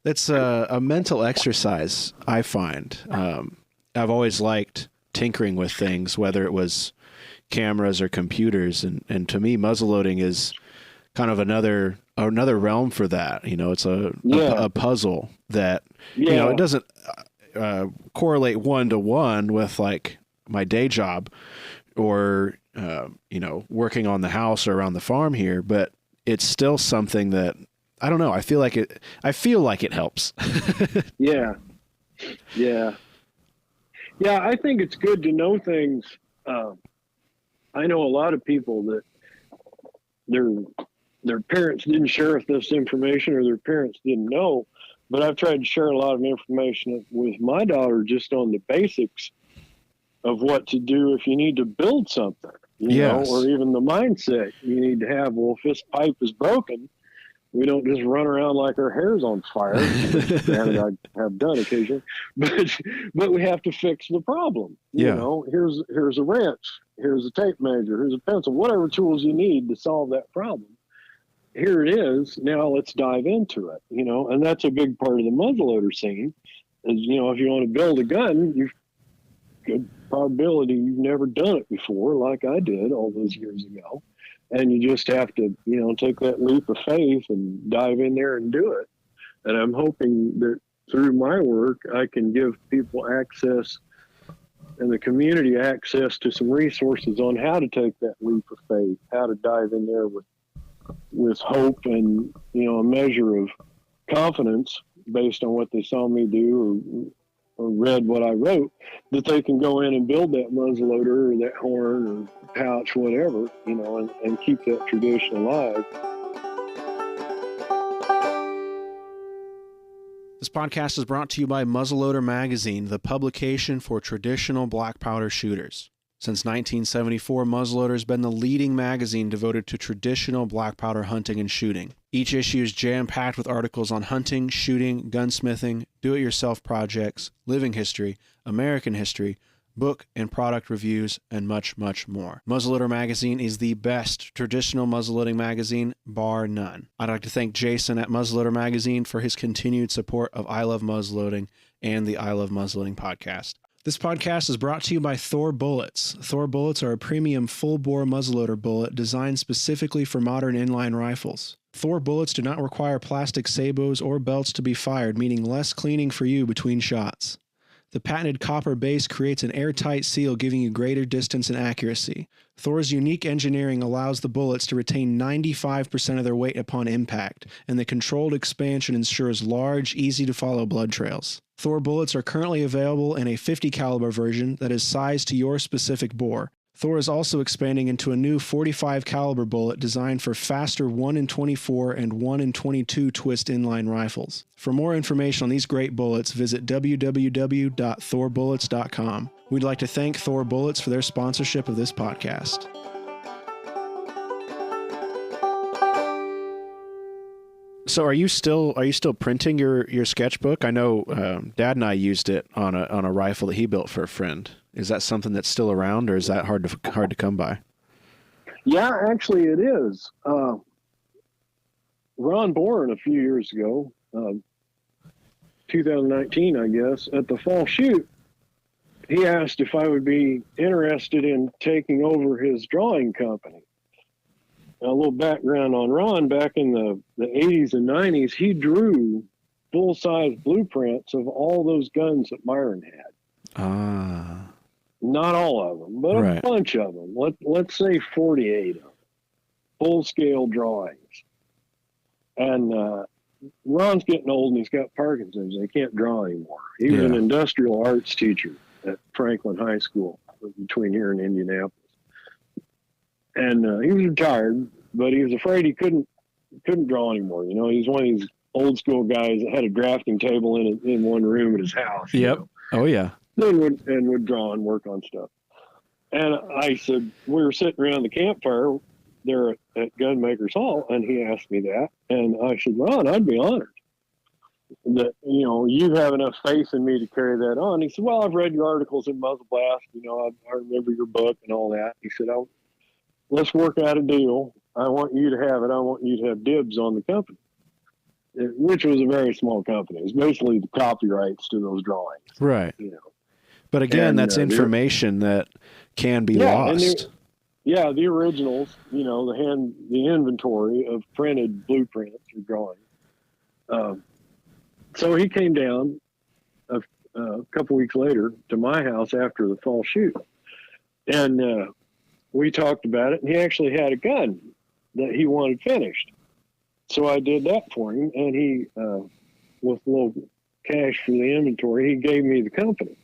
That's a mental exercise, I find. I've always liked tinkering with things, whether it was cameras or computers, and to me, muzzleloading is kind of another realm for that. You know, it's a puzzle that you know, it doesn't correlate 1-to-1 with like my day job or you know, working on the house or around the farm here, but it's still something that I don't know. I feel like it helps. Yeah. I think it's good to know things. I know a lot of people that their parents didn't share this information, or their parents didn't know, but I've tried to share a lot of information with my daughter just on the basics of what to do if you need to build something, you know, or even the mindset you need to have. Well, if this pipe is broken, we don't just run around like our hair's on fire. Granted, I have done occasionally, but we have to fix the problem. You know, here's a wrench, here's a tape measure, here's a pencil, whatever tools you need to solve that problem. Here it is. Now let's dive into it. You know, and that's a big part of the muzzleloader scene. Is, you know, if you want to build a gun, you've good probability you've never done it before, like I did all those years ago. And you just have to, you know, take that leap of faith and dive in there and do it. And I'm hoping that through my work, I can give people access and the community access to some resources on how to take that leap of faith, how to dive in there with hope and, you know, a measure of confidence based on what they saw me do or read what I wrote, that they can go in and build that muzzleloader or that horn or pouch, whatever, you know, and keep that tradition alive. This podcast is brought to you by Muzzleloader Magazine, the publication for traditional black powder shooters. Since 1974, Muzzleloader has been the leading magazine devoted to traditional black powder hunting and shooting. Each issue is jam-packed with articles on hunting, shooting, gunsmithing, do-it-yourself projects, living history, American history, book and product reviews, and much, much more. Muzzleloader Magazine is the best traditional muzzleloading magazine, bar none. I'd like to thank Jason at Muzzleloader Magazine for his continued support of I Love Muzzleloading and the I Love Muzzleloading podcast. This podcast is brought to you by Thor Bullets. Thor Bullets are a premium full-bore muzzleloader bullet designed specifically for modern inline rifles. Thor Bullets do not require plastic sabots or belts to be fired, meaning less cleaning for you between shots. The patented copper base creates an airtight seal, giving you greater distance and accuracy. Thor's unique engineering allows the bullets to retain 95% of their weight upon impact, and the controlled expansion ensures large, easy-to-follow blood trails. Thor bullets are currently available in a 50 caliber version that is sized to your specific bore. Thor is also expanding into a new 45 caliber bullet designed for faster 1 in 24 and 1 in 22 twist inline rifles. For more information on these great bullets, visit www.thorbullets.com. We'd like to thank Thor Bullets for their sponsorship of this podcast. So are you still printing your sketchbook? I know Dad and I used it on a rifle that he built for a friend. Is that something that's still around, or is that hard to come by? Yeah, actually it is. Ron Bourne a few years ago, 2019, I guess, at the fall shoot, he asked if I would be interested in taking over his drawing company. A little background on Ron: back in the 80s and 90s, he drew full-size blueprints of all those guns that Myron had. Not all of them, but a bunch of them. Let's say 48 of them, full-scale drawings. And Ron's getting old and he's got Parkinson's. He can't draw anymore. He was an industrial arts teacher at Franklin High School between here and Indianapolis. And he was retired, but he was afraid he couldn't draw anymore. You know, he's one of these old school guys that had a drafting table in one room at his house. Yep. You know? Oh yeah. Then would draw and work on stuff. And I said, we were sitting around the campfire there at Gunmakers Hall, and he asked me that, and I said, Ron, I'd be honored that, you know, you have enough faith in me to carry that on. He said, well, I've read your articles in Muzzle Blast, you know, I remember your book and all that. He said, let's work out a deal. I want you to have it. I want you to have dibs on the company, which was a very small company. It's basically the copyrights to those drawings. Right. You know. But again, that's information that can be lost. The originals, you know, the inventory of printed blueprints or drawings. So he came down a couple weeks later to my house after the fall shoot, and we talked about it. And he actually had a gun that he wanted finished, so I did that for him. And he, with a little cash for the inventory, he gave me the company.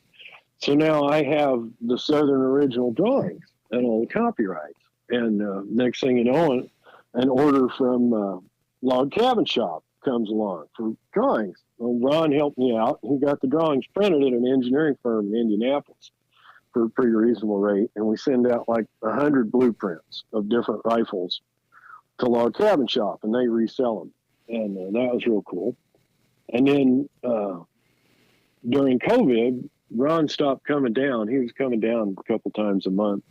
So now I have the Southern original drawings and all the copyrights. And next thing you know, an order from Log Cabin Shop comes along for drawings. Well, Ron helped me out. He got the drawings printed at an engineering firm in Indianapolis for a pretty reasonable rate. And we send out like 100 blueprints of different rifles to Log Cabin Shop, and they resell them. And that was real cool. And then during COVID, Ron stopped coming down. He was coming down a couple times a month,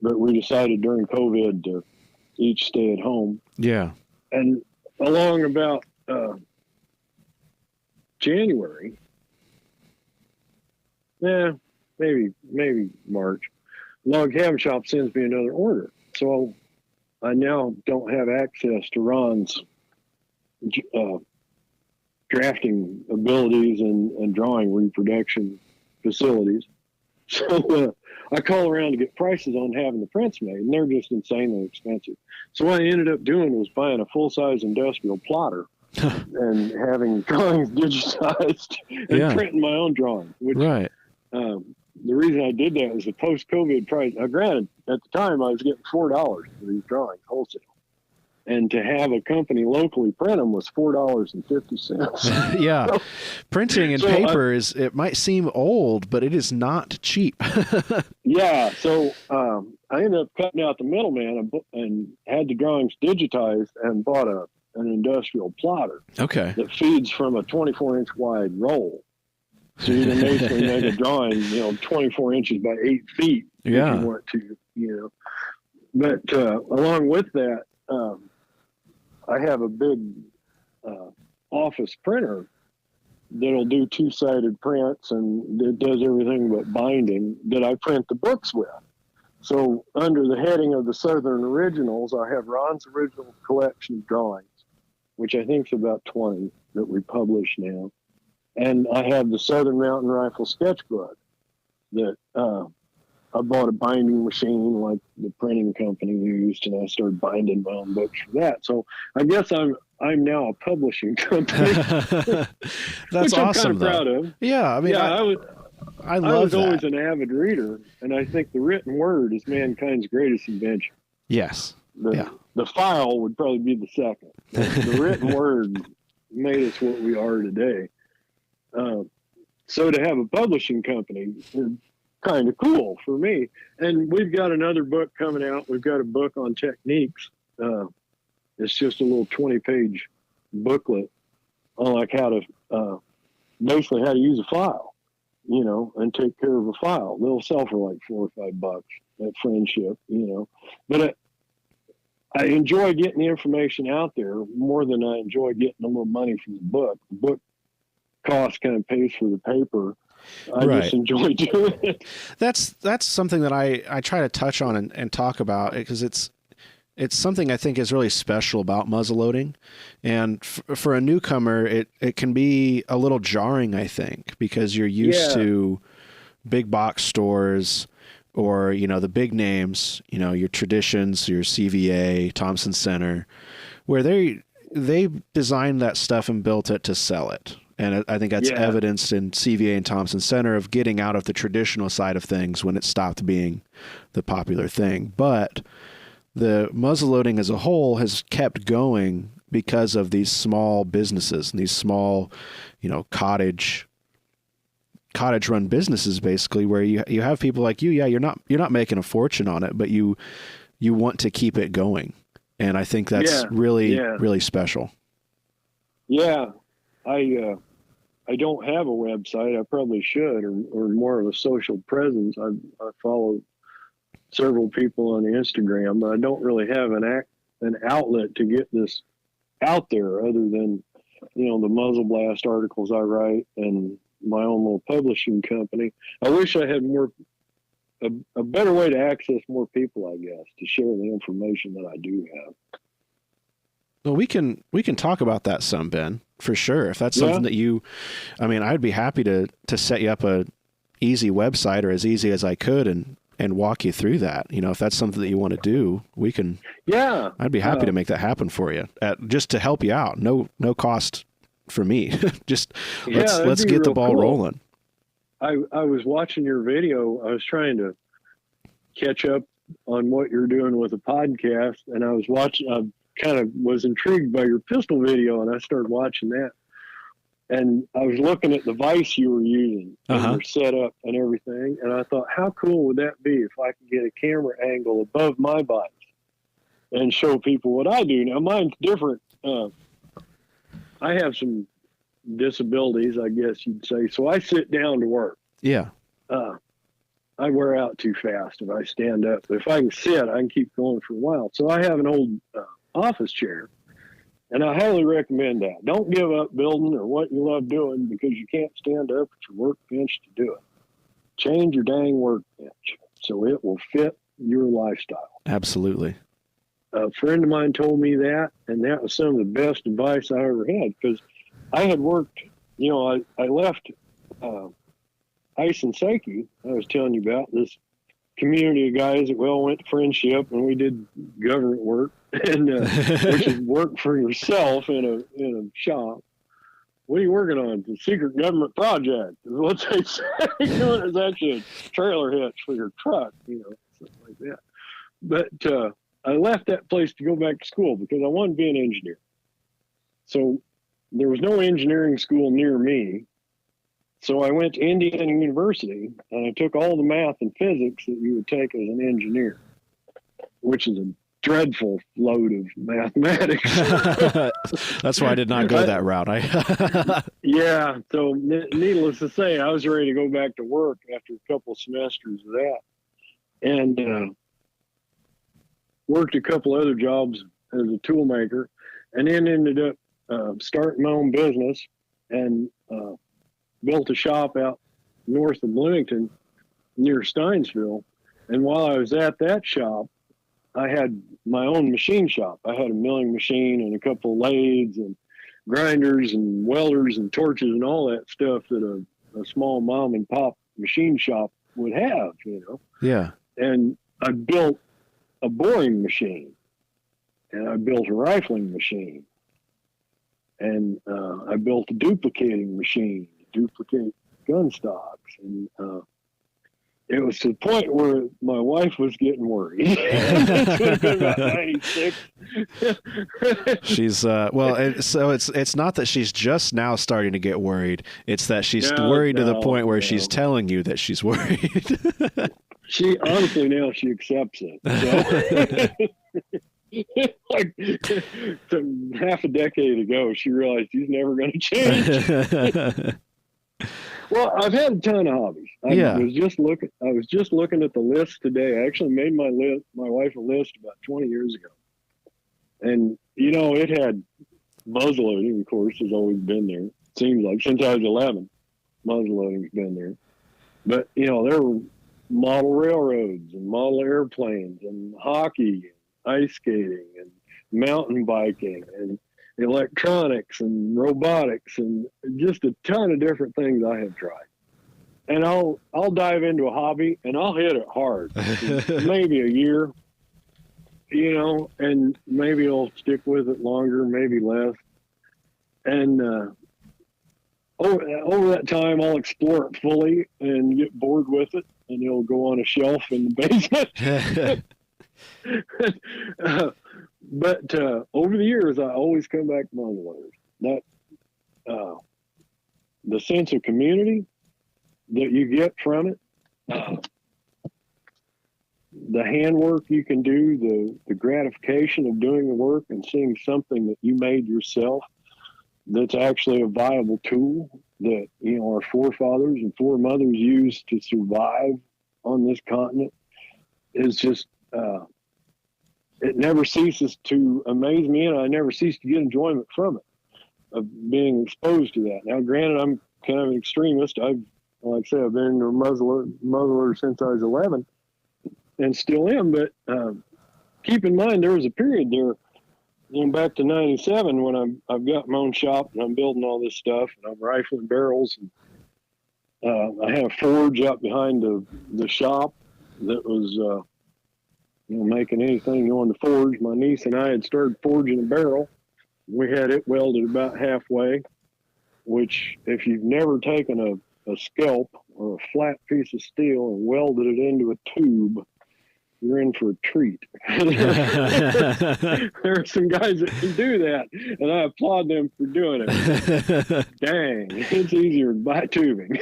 but we decided during COVID to each stay at home. Yeah. And along about January, maybe March, Log Cabin Shop sends me another order. So I now don't have access to Ron's drafting abilities and drawing reproduction facilities. So I call around to get prices on having the prints made, and they're just insanely expensive. So what I ended up doing was buying a full-size industrial plotter and having drawings digitized and printing my own drawings. Which, right. The reason I did that was the post-COVID price. Granted, at the time I was getting $4 for these drawings wholesale. And to have a company locally print them was $4.50. Yeah. Printing and paper it might seem old, but it is not cheap. Yeah. So I ended up cutting out the middleman and had the drawings digitized and bought an industrial plotter. Okay. That feeds from a 24-inch wide roll. So you can basically make a drawing, 24 inches by 8 feet if you want to, But along with that, I have a big office printer that'll do two-sided prints, and it does everything but binding that I print the books with. So under the heading of the Southern Originals, I have Ron's original collection of drawings, which I think is about 20 that we publish now. And I have the Southern Mountain Rifle sketchbook that I bought a binding machine like the printing company used, and I started binding my own books for that. So I guess I'm now a publishing company. That's which awesome. I'm kind of proud of. Yeah, I mean, I was always an avid reader, and I think the written word is mankind's greatest invention. Yes. The file would probably be the second. The written word made us what we are today. So to have a publishing company is kind of cool for me. And we've got another book coming out. We've got a book on techniques. It's just a little 20-page booklet on like how to basically how to use a file, and take care of a file. They'll sell for like $4 or $5 at Friendship, But I enjoy getting the information out there more than I enjoy getting a little money from the book. The book cost kind of pays for the paper. I just enjoy doing it. That's something that I try to touch on and talk about, because it's something I think is really special about muzzleloading. And for a newcomer, it can be a little jarring, I think, because you're used to big box stores or, the big names, your Traditions, your CVA, Thompson Center, where they designed that stuff and built it to sell it. And I think that's evidenced in CVA and Thompson Center of getting out of the traditional side of things when it stopped being the popular thing. But the muzzleloading as a whole has kept going because of these small businesses and these small, cottage run businesses, basically, where you have people like you. Yeah, you're not making a fortune on it, but you want to keep it going. And I think that's really special. Yeah. I don't have a website. I probably should, or more of a social presence. I follow several people on Instagram, but I don't really have an an outlet to get this out there other than, the muzzle blast articles I write and my own little publishing company. I wish I had a better way to access more people, I guess, to share the information that I do have. Well, we can talk about that some, Ben, for sure. If that's something that I'd be happy to set you up a easy website, or as easy as I could, and walk you through that. If that's something that you want to do, we can. Yeah, I'd be happy to make that happen for you, just to help you out. No cost for me. Just let's get the ball rolling. I was watching your video. I was trying to catch up on what you're doing with a podcast, and I was watching. I kind of was intrigued by your pistol video, and I started watching that. And I was looking at the vise you were using, and your setup and everything, and I thought, how cool would that be if I could get a camera angle above my vise and show people what I do? Now, mine's different. I have some disabilities, I guess you'd say, so I sit down to work. Yeah. I wear out too fast if I stand up. But if I can sit, I can keep going for a while. So I have an old office chair. And I highly recommend that. Don't give up building or what you love doing because you can't stand up at your workbench to do it. Change your dang workbench so it will fit your lifestyle. Absolutely. A friend of mine told me that, and that was some of the best advice I ever had, because I had worked, I left Ice and Seiki, I was telling you about, this community of guys that went to Friendship, and we did government work, and which is work for yourself in a shop. What are you working on? It's a secret government project, is what they say. It's actually a trailer hitch for your truck, something like that. But I left that place to go back to school because I wanted to be an engineer. So there was no engineering school near me. So I went to Indiana University, and I took all the math and physics that you would take as an engineer, which is a dreadful load of mathematics. That's why I did not go that route. Yeah. So needless to say, I was ready to go back to work after a couple of semesters of that, and worked a couple other jobs as a tool maker, and then ended up starting my own business and built a shop out north of Bloomington near Steinsville. And while I was at that shop, I had my own machine shop. I had a milling machine and a couple of lathes and grinders and welders and torches and all that stuff that a small mom and pop machine shop would have, Yeah. And I built a boring machine, and I built a rifling machine, and I built a duplicating machine to duplicate gun stocks, and it was to the point where my wife was getting worried. This would have been about 96. She's so it's not that she's just now starting to get worried. It's that she's worried to the point where she's telling you that she's worried. She honestly now she accepts it. So, half a decade ago, she realized he's never going to change. Well, I've had a ton of hobbies. I was just looking at the list today. I actually made my wife a list about 20 years ago, and it had muzzleloading. Of course, has always been there. Seems like since I was 11, muzzleloading's been there. But there were model railroads and model airplanes and hockey and ice skating and mountain biking and electronics and robotics and just a ton of different things I have tried. And I'll dive into a hobby and I'll hit it hard. Maybe a year, and maybe I'll stick with it longer, maybe less. And over that time, I'll explore it fully and get bored with it, and it'll go on a shelf in the basement. But over the years, I always come back to muzzleloaders. That the sense of community that you get from it, the handwork you can do, the gratification of doing the work and seeing something that you made yourself that's actually a viable tool that our forefathers and foremothers used to survive on this continent is just it never ceases to amaze me, and I never cease to get enjoyment from it, of being exposed to that. Now, granted, I'm kind of an extremist. Like I say, I've been a muzzleloader since I was 11 and still am, but keep in mind, there was a period there, back to 97 when I've got my own shop and I'm building all this stuff and I'm rifling barrels. And I had a forge up behind the shop that was, making anything on the forge. My niece and I had started forging a barrel. We had it welded about halfway, which if you've never taken a scalp or a flat piece of steel and welded it into a tube, you're in for a treat. There are some guys that can do that, and I applaud them for doing it. Dang, it's easier to buy tubing.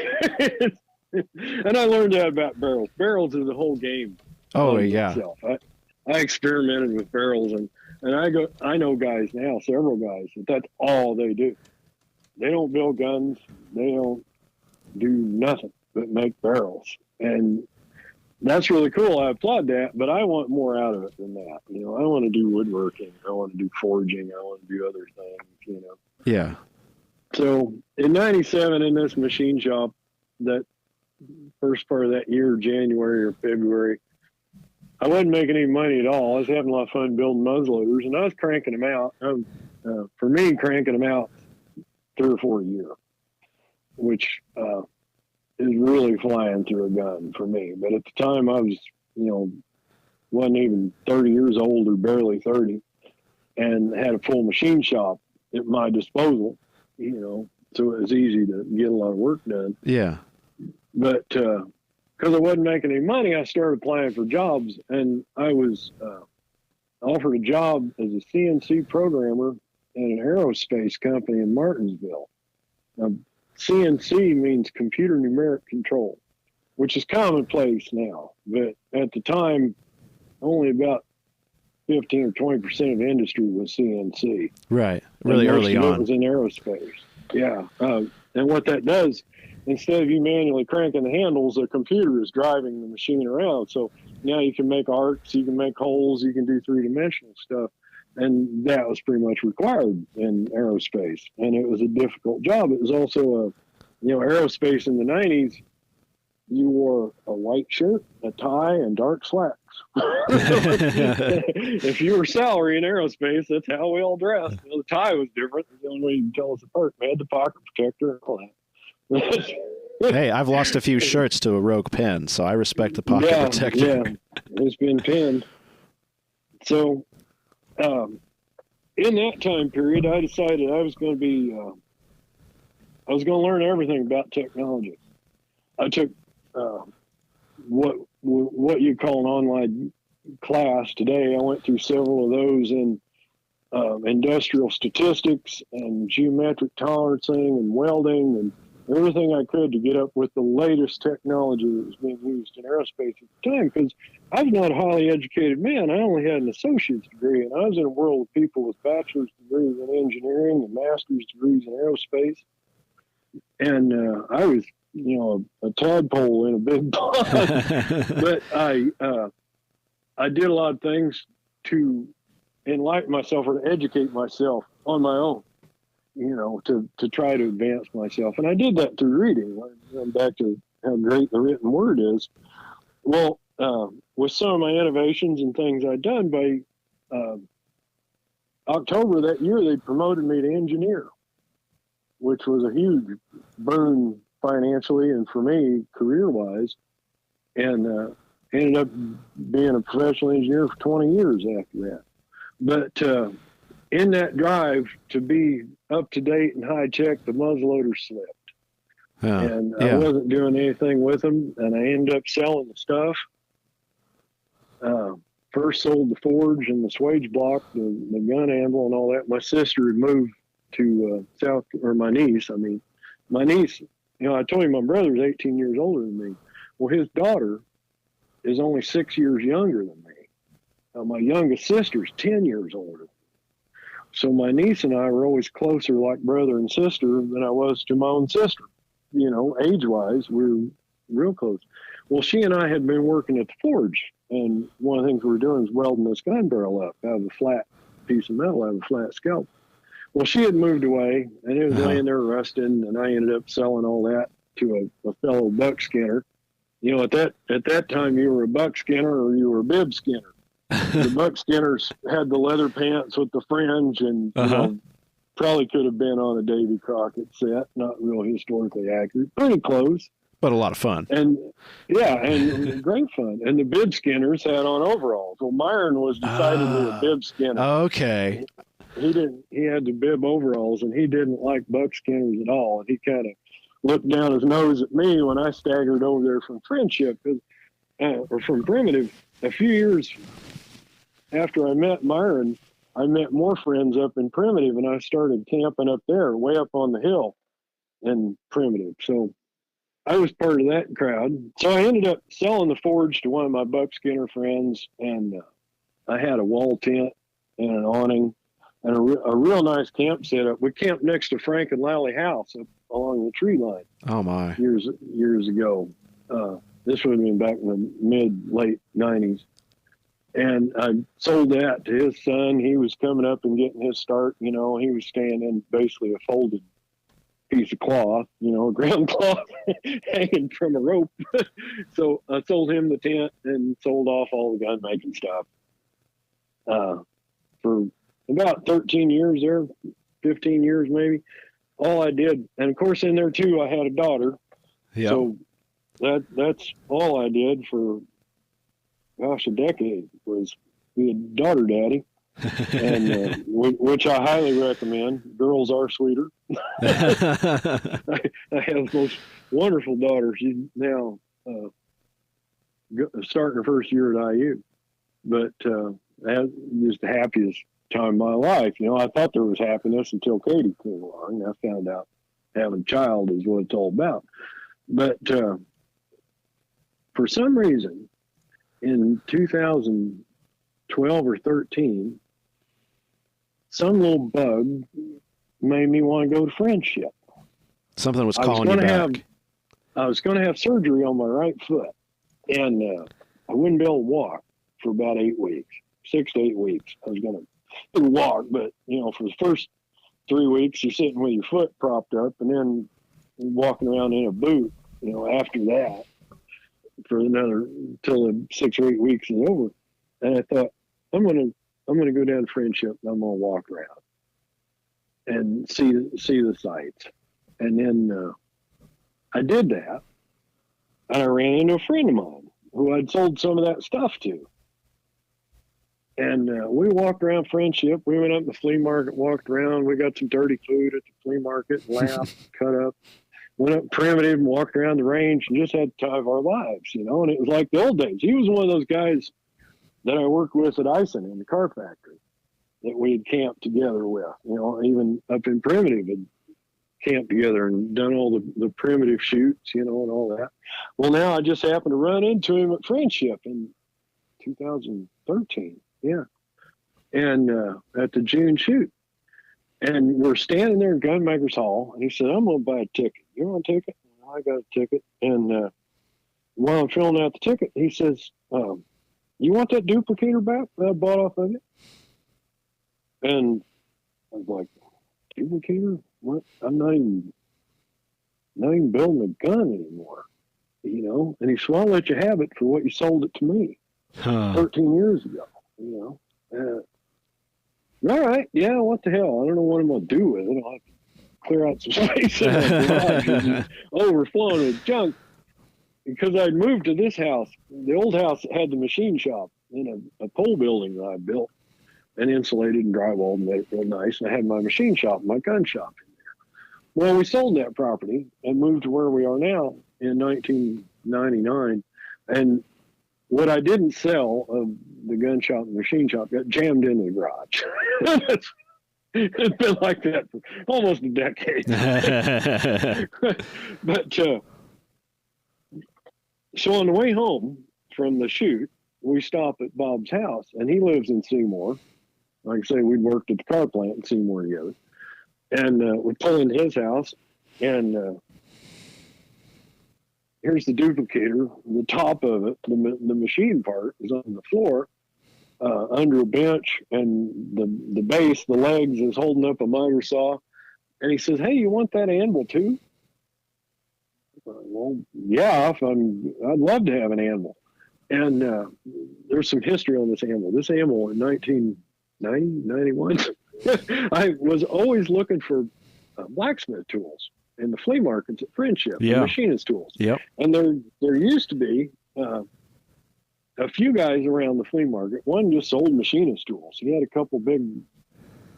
And I learned that about barrels. Barrels is the whole game. Oh, yeah. Itself. I experimented with barrels, and I know guys now, several guys, that's all they do. They don't build guns. They don't do nothing but make barrels. And that's really cool. I applaud that, but I want more out of it than that. I want to do woodworking. I want to do forging. I want to do other things, Yeah. So in 97 in this machine shop, that first part of that year, January or February, I wasn't making any money at all. I was having a lot of fun building muzzleloaders, and I was cranking them out. For me, cranking them out 3 or 4 a year, which is really flying through a gun for me. But at the time, I was, wasn't even 30 years old or barely 30, and had a full machine shop at my disposal, so it was easy to get a lot of work done. Yeah. But because I wasn't making any money, I started applying for jobs, and I was offered a job as a CNC programmer at an aerospace company in Martinsville. Now, CNC means computer numeric control, which is commonplace now. But at the time, only about 15 or 20% of industry was CNC. Right. Really early on. It was in aerospace. Yeah. And what that does, instead of you manually cranking the handles, the computer is driving the machine around. So now you can make arcs, you can make holes, you can do 3-dimensional stuff. And that was pretty much required in aerospace. And it was a difficult job. It was also aerospace in the 90s, you wore a white shirt, a tie, and dark slacks. If you were salary in aerospace, that's how we all dressed. The tie was different. The only way you can tell us apart. We had the pocket protector and all that. Hey, I've lost a few shirts to a rogue pen, so I respect the pocket protector. Yeah, it's been pinned. So, in that time period, I decided I was going to learn everything about technology. I took what you call an online class today. I went through several of those in industrial statistics and geometric tolerancing and welding and everything I could to get up with the latest technology that was being used in aerospace at the time, because I was not a highly educated man. I only had an associate's degree, and I was in a world of people with bachelor's degrees in engineering and master's degrees in aerospace. And I was, a tadpole in a big pond. But I did a lot of things to enlighten myself or to educate myself on my own, to try to advance myself. And I did that through reading. I'm back to how great the written word is. Well, with some of my innovations and things I'd done, by October that year, they promoted me to engineer, which was a huge boon financially and for me career-wise, and ended up being a professional engineer for 20 years after that. But in that drive to be up to date and high tech, the muzzleloader slipped. And I wasn't doing anything with them, and I ended up selling the stuff. First sold the forge and the swage block, the gun handle and all that. My sister had moved to my niece. I told you my brother's 18 years older than me. Well, his daughter is only 6 years younger than me. My youngest sister's 10 years older. So my niece and I were always closer like brother and sister than I was to my own sister. Age-wise, we were real close. Well, she and I had been working at the forge And one of the things we were doing was welding this gun barrel up out of a flat piece of metal, out of a flat scalp. Well, she had moved away, and it was laying there rusting, and I ended up selling all that to a fellow buckskinner. You know, at that time, you were a buckskinner or you were a bib skinner. The buckskinners had the leather pants with the fringe, and you know, probably could have been on a Davy Crockett set. Not real historically accurate, pretty close, but a lot of fun. And yeah, and great fun. And the bib skinners had on overalls. Well, Myron was decidedly a bib skinner. Okay. He had the bib overalls, and he didn't like buckskinners at all. And he kind of looked down his nose at me when I staggered over there from Friendship, or from Primitive. A few years after I met Myron, I met more friends up in Primitive, and I started camping up there, way up on the hill in Primitive. So I was part of that crowd. So I ended up selling the forge to one of my buckskinner friends, and I had a wall tent and an awning and a real nice camp setup. We camped next to Frank and Lally House up along the tree line. Oh my! Years ago. This would have been back in the late 90s. And I sold that to his son. He was coming up and getting his start. You know, he was staying in basically a folded piece of cloth, you know, ground cloth hanging from a rope. So I sold him the tent and sold off all the gun making stuff. For about 13 years there, 15 years maybe. All I did, and of course in there too, I had a daughter. Yeah. So that's all I did for, gosh, a decade, was be a daughter daddy. And which I highly recommend. Girls are sweeter. I have the most wonderful daughter. She's now starting her first year at IU, but that was the happiest time of my life. You know, I thought there was happiness until Katie came along, and I found out having a child is what it's all about. But for some reason, in 2012 or 13, some little bug made me want to go to Friendship. Something was calling you back. I was going to have surgery on my right foot, and I wouldn't be able to walk for about 8 weeks, 6 to 8 weeks. I was going to walk, but, you know, for the first 3 weeks, you're sitting with your foot propped up, and then walking around in a boot, you know, after that, for another, till the 6 or 8 weeks is over. And I thought, I'm going to go down to Friendship, and I'm going to walk around and see the sights. And then I did that, and I ran into a friend of mine who I'd sold some of that stuff to. And we walked around Friendship. We went up to the flea market, walked around. We got some dirty food at the flea market, laughed, cut up. Went up Primitive and walked around the range and just had the time of our lives, you know. And it was like the old days. He was one of those guys that I worked with at Ison in the car factory that we had camped together with, you know, even up in Primitive and camped together and done all the Primitive shoots, you know, and all that. Well, now I just happened to run into him at Friendship in 2013. Yeah. And at the June shoot. And we're standing there in Gunmakers Hall, and he said, I'm going to buy a ticket. You want a ticket? I got a ticket. And while I'm filling out the ticket, he says, you want that duplicator back that I bought off of you? And I was like, duplicator? What? I'm not even building a gun anymore, you know? And he said, well, I'll let you have it for what you sold it to me 13 years ago, you know? All right, yeah, what the hell? I don't know what I'm going to do with it. I'll have to clear out some space in my garage. It's overflowing with junk. Because I'd moved to this house. The old house had the machine shop in a pole building that I built and insulated and drywalled and made it real nice. And I had my machine shop, my gun shop in there. Well, we sold that property and moved to where we are now in 1999. And what I didn't sell of the gun shop and machine shop got jammed into the garage. It's been like that for almost a decade. But so on the way home from the shoot, we stop at Bob's house, and he lives in Seymour. Like I say, we'd worked at the car plant in Seymour together. And we pull into his house, and here's the duplicator. The top of it, the machine part, is on the floor under a bench, and the base, the legs, is holding up a miter saw. And he says, "Hey, you want that anvil too?" Well, yeah, I'd love to have an anvil. And there's some history on this anvil. This anvil in 1990, 91, I was always looking for blacksmith tools in the flea markets at Friendship, yeah. machinist tools. Yep. And there used to be a few guys around the flea market. One just sold machinist tools. He had a couple big,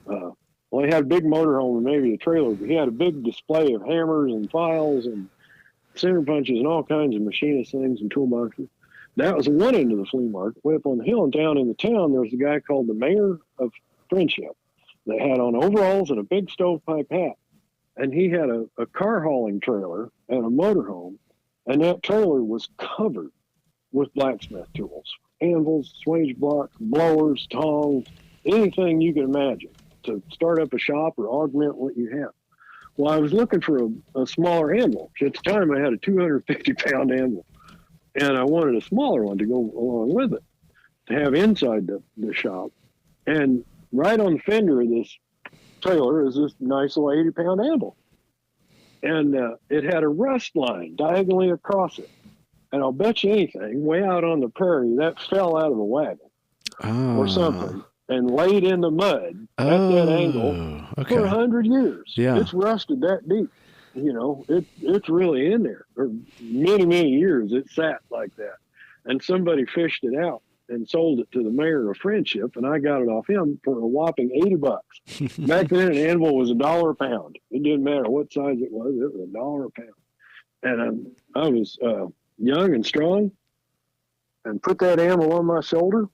well, he had a big motorhome and maybe a trailer, but he had a big display of hammers and files and center punches and all kinds of machinist things and toolboxes. That was one end of the flea market. Way up on the hill and down in the town, there was a guy called the mayor of Friendship that had on overalls and a big stovepipe hat. And he had a car hauling trailer and a motorhome. And that trailer was covered with blacksmith tools, anvils, swage blocks, blowers, tongs, anything you can imagine to start up a shop or augment what you have. Well, I was looking for a smaller anvil. At the time, I had a 250-pound anvil. And I wanted a smaller one to go along with it, to have inside the shop. And right on the fender of this trailer is this nice little 80-pound anvil. And it had a rust line diagonally across it. And I'll bet you anything, way out on the prairie, that fell out of a wagon or something and laid in the mud at that angle for 100 years. Yeah. It's rusted that deep. You know, it's really in there. For many, many years, it sat like that. And somebody fished it out and sold it to the mayor of Friendship, and I got it off him for a whopping $80. Back then, an anvil was $1 a pound. It didn't matter what size it was $1 a pound. And I was young and strong, and put that anvil on my shoulder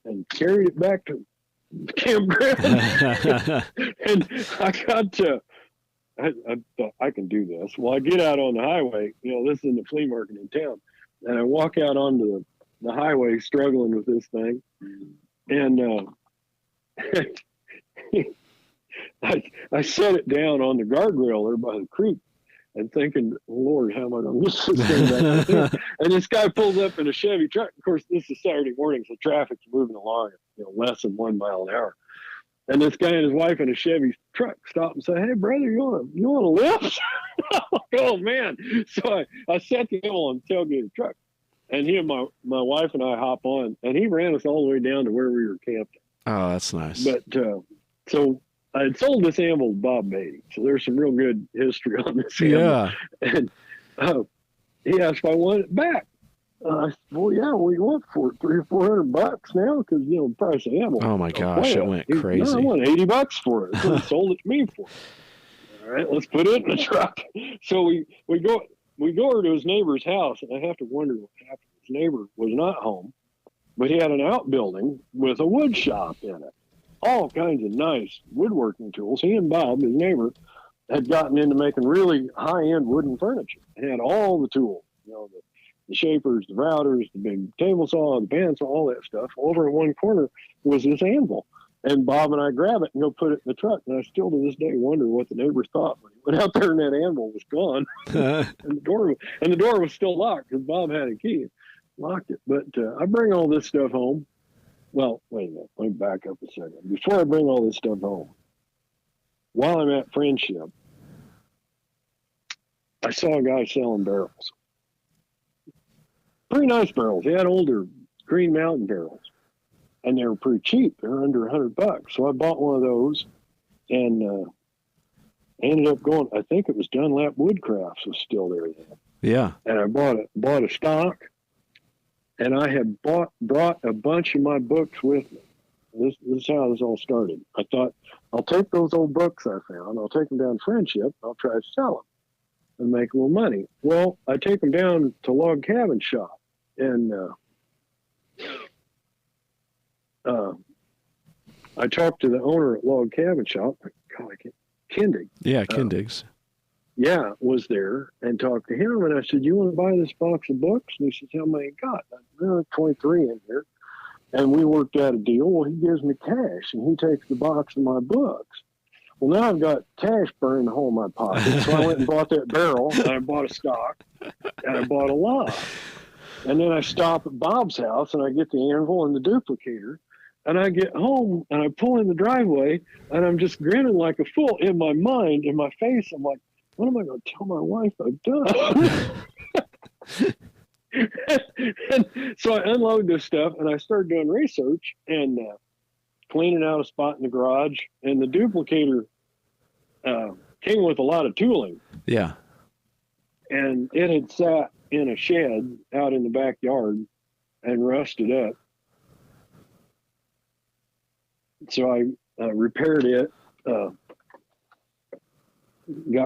and carried it back to the campground. And I got to... I thought I can do this. Well, I get out on the highway, this is in the flea market in town, and I walk out onto the highway struggling with this thing. And I set it down on the guardrail there by the creek and thinking, Lord, how am I going to miss this thing back here? And this guy pulls up in a Chevy truck. Of course, this is Saturday morning, so traffic's moving along at less than 1 mile an hour. And this guy and his wife in a Chevy truck stop and say, "Hey, brother, you want a lift?" Oh, man. So I set the anvil on the tailgate of the truck. And he and my wife and I hop on. And he ran us all the way down to where we were camped. Oh, that's nice. But so I had sold this anvil to Bob Beatty. So there's some real good history on this anvil. Yeah. And he asked if I wanted it back. I said, "Well, yeah, what do you want for it? $300 or $400 now? Because, the price of ammo." Oh, my gosh, it went crazy. No, I want $80 for it. So he sold it to me for it. All right, let's put it in the truck. So we go over to his neighbor's house, and I have to wonder what happened. His neighbor was not home, but he had an outbuilding with a wood shop in it. All kinds of nice woodworking tools. He and Bob, his neighbor, had gotten into making really high-end wooden furniture. He had all the tools, the shapers, the routers, the big table saw, the bandsaw, all that stuff. Over in one corner was this anvil. And Bob and I grab it and go put it in the truck. And I still to this day wonder what the neighbors thought when he went out there and that anvil was gone. and the door was still locked because Bob had a key. Locked it. But I bring all this stuff home. Well, wait a minute. Let me back up a second. Before I bring all this stuff home, while I'm at Friendship, I saw a guy selling barrels. Pretty nice barrels. He had older Green Mountain barrels, and they were pretty cheap. They were under $100. So I bought one of those, and ended up going. I think it was Dunlap Woodcrafts was still there then. Yeah. And I bought a stock, and I had brought a bunch of my books with me. This is how this all started. I thought, I'll take those old books I found. I'll take them down to Friendship. I'll try to sell them and make a little money. Well, I take them down to Log Cabin Shop, and I talked to the owner at Log Cabin Shop. God, Kindig. Yeah, Kindig's. Was there, and talked to him, and I said, "You want to buy this box of books?" And he says, "How many you got?" There are 23 in here. And we worked out a deal. Well, he gives me cash, and he takes the box of my books. Well, now I've got cash burning a hole in my pocket. So I went and bought that barrel, and I bought a stock, and I bought a lot. And then I stop at Bob's house, and I get the anvil and the duplicator. And I get home, and I pull in the driveway, and I'm just grinning like a fool. In my mind, in my face, I'm like, what am I going to tell my wife I've done? And so I unload this stuff, and I start doing research and cleaning out a spot in the garage. And the duplicator came with a lot of tooling. Yeah. And it had sat in a shed out in the backyard and rusted up. So I repaired it, got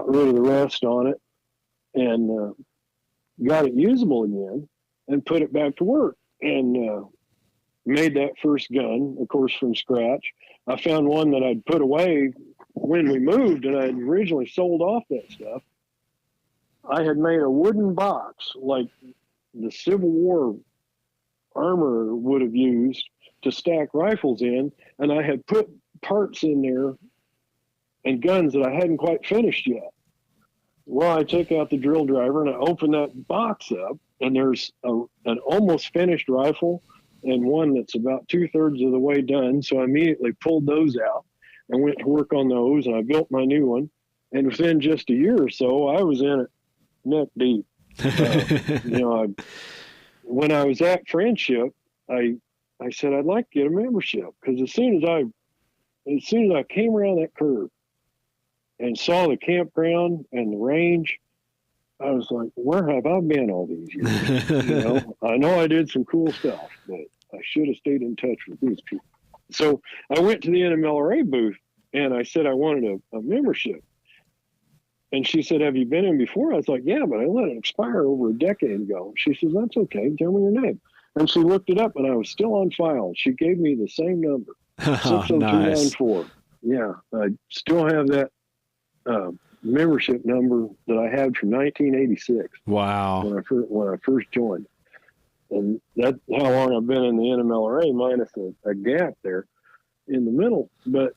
rid of the rust on it, and got it usable again, and put it back to work, and made that first gun, of course, from scratch. I found one that I'd put away when we moved, and I had originally sold off that stuff. I had made a wooden box like the Civil War armorer would have used to stack rifles in, and I had put parts in there and guns that I hadn't quite finished yet. Well, I took out the drill driver and I opened that box up, and there's an almost finished rifle and one that's about 2/3 of the way done. So I immediately pulled those out and went to work on those, and I built my new one. And within just a year or so, I was in it neck deep. When I was at Friendship, I said I'd like to get a membership, because as soon as I came around that curve and saw the campground and the range, I was like, where have I been all these years? I know I did some cool stuff, but I should have stayed in touch with these people. So I went to the NMLRA booth and I said I wanted a membership. And she said, have you been in before? I was like, yeah, but I let it expire over a decade ago. She says, that's okay. Tell me your name. And she looked it up, and I was still on file. She gave me the same number, 60294. Nice. Yeah, I still have that membership number that I had from 1986. Wow. When I first joined. And that's how long I've been in the NMLRA, minus a gap there in the middle. But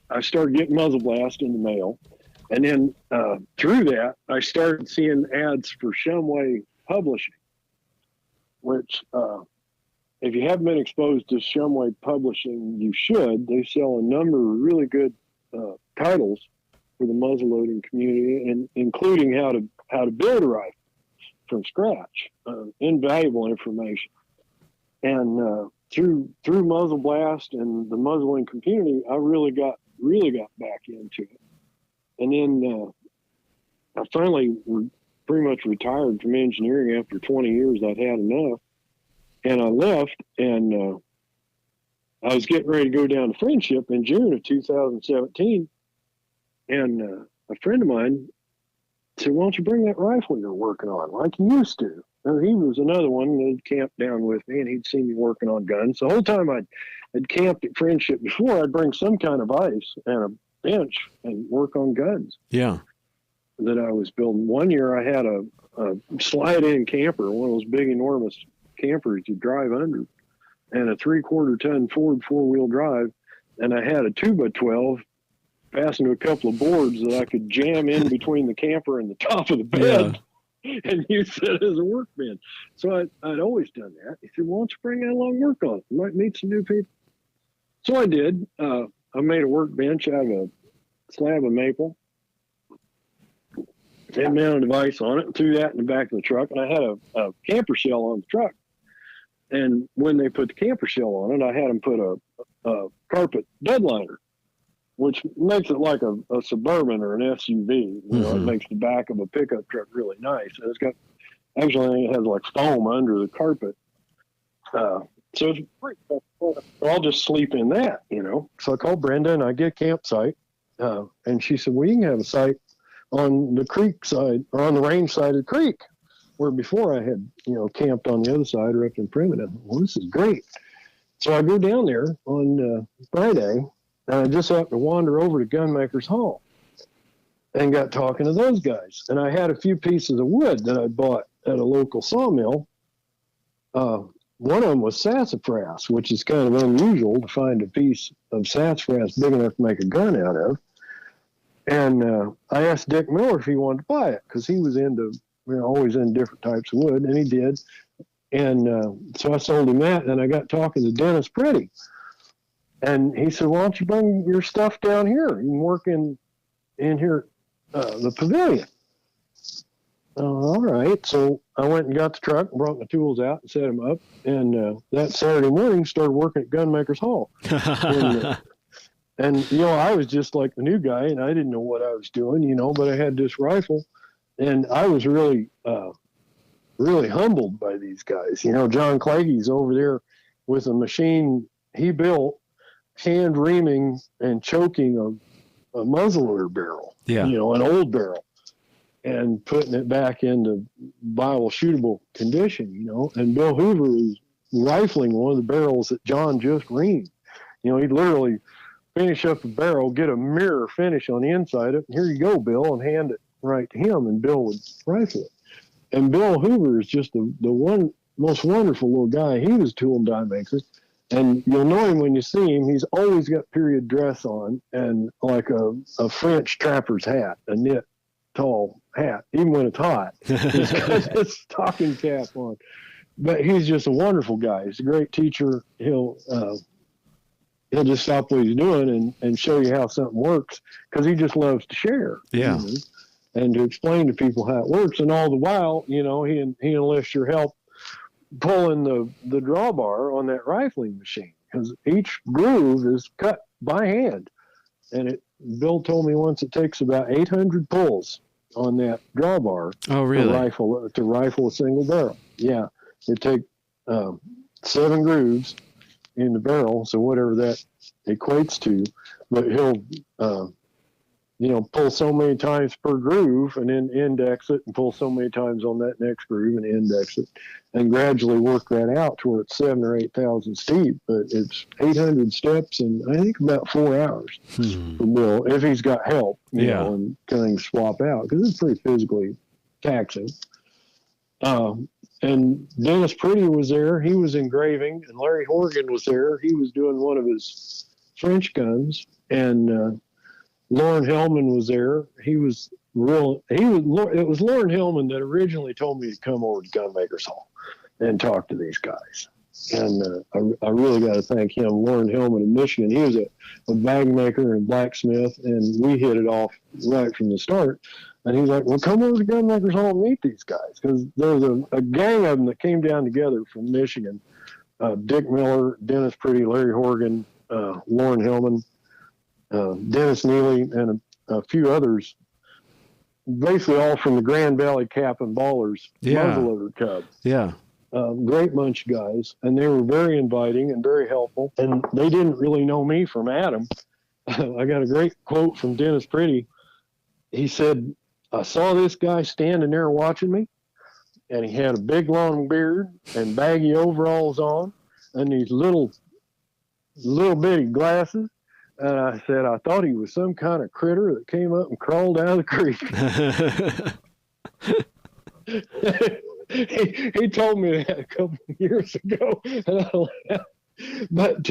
I started getting Muzzle Blast in the mail. And then through that, I started seeing ads for Shumway Publishing, which if you haven't been exposed to Shumway Publishing, you should. They sell a number of really good titles for the muzzleloading community, and including how to build a rifle from scratch. Invaluable information. And through Muzzle Blast and the muzzling community, I really got back into it. And then I finally pretty much retired from engineering after 20 years. I'd had enough, and I left, and I was getting ready to go down to Friendship in June of 2017, and a friend of mine said, why don't you bring that rifle you're working on like you used to? And he was another one that had camped down with me, and he'd seen me working on guns. The whole time I'd camped at Friendship before, I'd bring some kind of ice and a bench and work on guns. Yeah. That I was building. One year I had a slide-in camper, one of those big, enormous campers you drive under, and a 3/4 ton Ford 4-wheel drive, and I had a 2x12 fastened to a couple of boards that I could jam in between the camper and the top of the bed. Yeah. And use that as a workbench. So I'd always done that. He said, why don't you bring that along and work on it? You might meet some new people. So I did. I made a workbench out of a slab of maple. Had mounted a device on it and threw that in the back of the truck. And I had a camper shell on the truck. And when they put the camper shell on it, I had them put a carpet bed liner, which makes it like a Suburban or an SUV. It makes the back of a pickup truck really nice. And it's got, actually, it has like foam under the carpet. So it's pretty cool. I'll just sleep in that, So I called Brenda and I get a campsite. And she said, well, you can have a site on the creek side, or on the range side of the creek, where before I had, camped on the other side or up in Primitive. Well, this is great. So I go down there on Friday, and I just happened to wander over to Gunmakers Hall and got talking to those guys. And I had a few pieces of wood that I bought at a local sawmill one of them was sassafras, which is kind of unusual to find a piece of sassafras big enough to make a gun out of. And I asked Dick Miller if he wanted to buy it, because he was always in different types of wood, and he did. And so I sold him that, and I got talking to Dennis Pretty. And he said, why don't you bring your stuff down here? You can work in here, the pavilion. All right. So I went and got the truck and brought my tools out and set them up. And that Saturday morning, started working at Gunmakers Hall. And, I was just like the new guy, and I didn't know what I was doing, but I had this rifle. And I was really, really humbled by these guys. John Clagy's over there with a machine he built, hand reaming and choking a muzzleloader barrel, an old barrel, and putting it back into viable, shootable condition, And Bill Hoover is rifling one of the barrels that John just reamed. He'd literally finish up the barrel, get a mirror finish on the inside of it, and here you go, Bill, and hand it right to him, and Bill would rifle it. And Bill Hoover is just the most wonderful little guy. He was a tool and die maker. And you'll know him when you see him. He's always got period dress on and like a French trapper's hat, a knit tall hat, even when it's hot. He's got his stocking cap on. But he's just a wonderful guy. He's a great teacher. He'll just stop what he's doing and show you how something works, because he just loves to share. Yeah. And to explain to people how it works. And all the while, he enlists your help pulling the drawbar on that rifling machine, because each groove is cut by hand. And Bill told me once it takes about 800 pulls on that drawbar. Oh, really? To rifle a single barrel. Yeah. It takes 7 grooves in the barrel, so whatever that equates to. But he'll pull so many times per groove and then index it, and pull so many times on that next groove and index it, and gradually work that out to where it's 7,000 or 8,000 steep. But it's 800 steps in, I think, about 4 hours for Bill, if he's got help, and kind of swap out, because it's pretty physically taxing. And Dennis Pretty was there. He was engraving, and Larry Horgan was there. He was doing one of his French guns, and Lauren Hellman was there. It was Lauren Hellman that originally told me to come over to Gunmakers Hall and talk to these guys. And I really got to thank him, Lauren Hellman in Michigan. He was a bag maker and blacksmith, and we hit it off right from the start. And he's like, well, come over to Gunmakers Hall and meet these guys, because there was a gang of them that came down together from Michigan. Dick Miller, Dennis Pretty, Larry Horgan, Lauren Hellman, Dennis Neely, and a few others, basically all from the Grand Valley Cap and Ballers muzzleloader Cub. Yeah. Great bunch of guys, and they were very inviting and very helpful, and they didn't really know me from Adam. I got a great quote from Dennis Pretty. He said, I saw this guy standing there watching me, and he had a big long beard and baggy overalls on and these little bitty glasses. And I said, I thought he was some kind of critter that came up and crawled out of the creek. he told me that a couple of years ago. But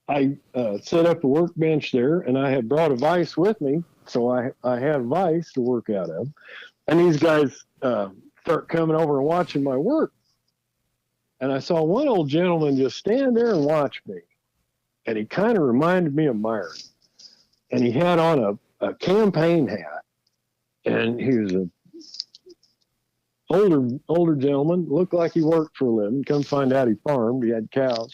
I set up a workbench there, and I had brought a vise with me. So I had a vise to work out of. And these guys start coming over and watching my work. And I saw one old gentleman just stand there and watch me. And he kind of reminded me of Myron. And he had on a campaign hat. And he was a older gentleman, looked like he worked for a living. Come find out he farmed. He had cows.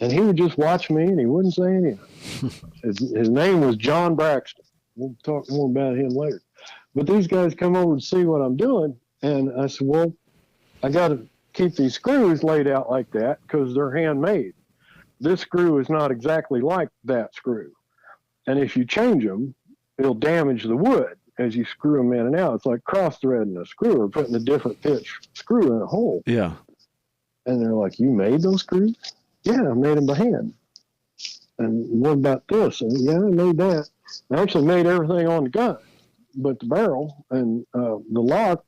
And he would just watch me, and he wouldn't say anything. His name was John Braxton. We'll talk more about him later. But these guys come over to see what I'm doing, and I said, well, I got to keep these screws laid out like that because they're handmade. This screw is not exactly like that screw. And if you change them, it'll damage the wood as you screw them in and out. It's like cross-threading a screw or putting a different pitch screw in a hole. Yeah. And they're like, you made those screws? Yeah, I made them by hand. And what about this? And yeah, I made that. I actually made everything on the gun, but the barrel and the lock,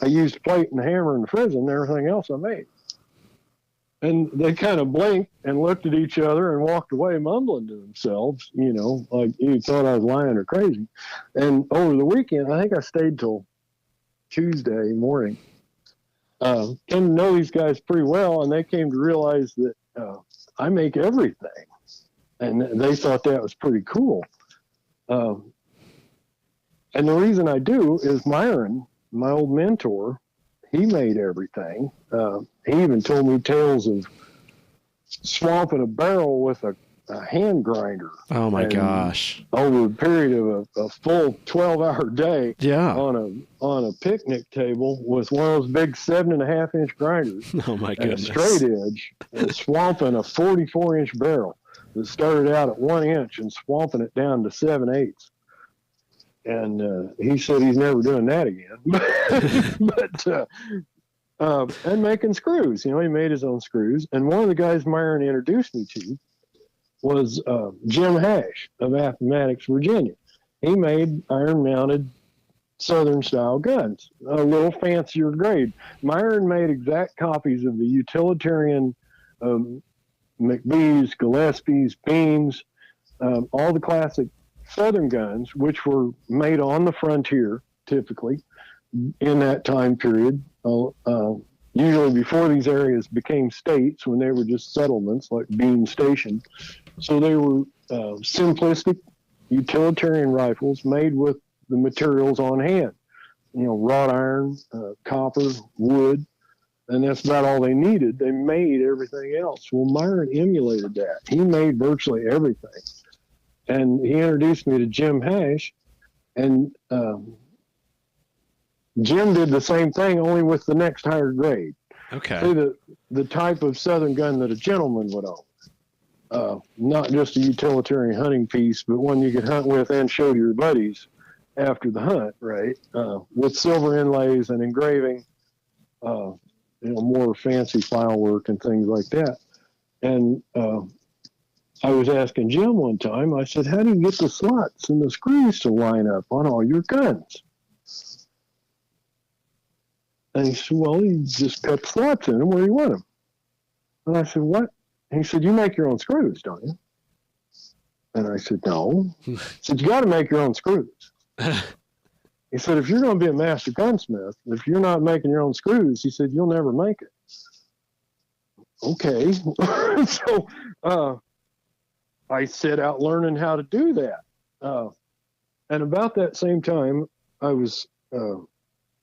I used plate and hammer and frizzen and everything else I made. And they kind of blinked and looked at each other and walked away mumbling to themselves, you know, like you thought I was lying or crazy. And over the weekend, I think I stayed till Tuesday morning. Came to know these guys pretty well, and they came to realize that I make everything. And they thought that was pretty cool. And the reason I do is Myron, my old mentor, he made everything. He even told me tales of swamping a barrel with a hand grinder. Oh my gosh! Over a period of a full 12-hour day. Yeah. On a picnic table with one of those big 7.5-inch grinders. Oh my and goodness! A straight edge, and swamping a 44-inch barrel that started out at 1 inch and swamping it down to 7/8. And he said he's never doing that again. And making screws. You know, he made his own screws. And one of the guys Myron introduced me to was Jim Hash of Appomattox, Virginia. He made iron-mounted Southern-style guns, a little fancier grade. Myron made exact copies of the utilitarian McBee's, Gillespie's, Beams, all the classic Southern guns, which were made on the frontier, typically, in that time period. Usually before these areas became states, when they were just settlements, like Bean Station. So they were simplistic utilitarian rifles made with the materials on hand. You know, wrought iron, copper, wood, and that's about all they needed. They made everything else. Well, Myron emulated that. He made virtually everything. And he introduced me to Jim Hash, and Jim did the same thing, only with the next higher grade. Okay. See, the type of Southern gun that a gentleman would own. Not just a utilitarian hunting piece, but one you could hunt with and show to your buddies after the hunt, right? With silver inlays and engraving, you know, more fancy file work and things like that. And I was asking Jim one time, I said, how do you get the slots and the screws to line up on all your guns? And he said, well, you just cut slots in them where you want them. And I said, what? And he said, you make your own screws, don't you? And I said, no. He said, you got to make your own screws. He said, if you're going to be a master gunsmith, if you're not making your own screws, he said, you'll never make it. Okay. So I set out learning how to do that. And about that same time, I was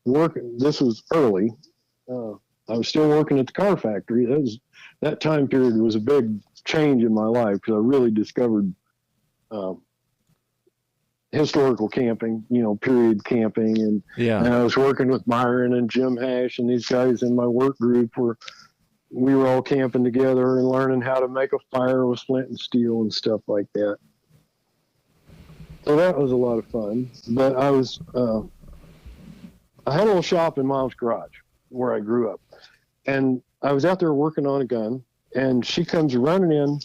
working. This was early. I was still working at the car factory. That time period was a big change in my life because I really discovered historical camping, you know, period camping. And I was working with Myron and Jim Hash and these guys in my work group we were all camping together and learning how to make a fire with flint and steel and stuff like that. So that was a lot of fun. But I had a little shop in Mom's garage where I grew up. And I was out there working on a gun, and she comes running in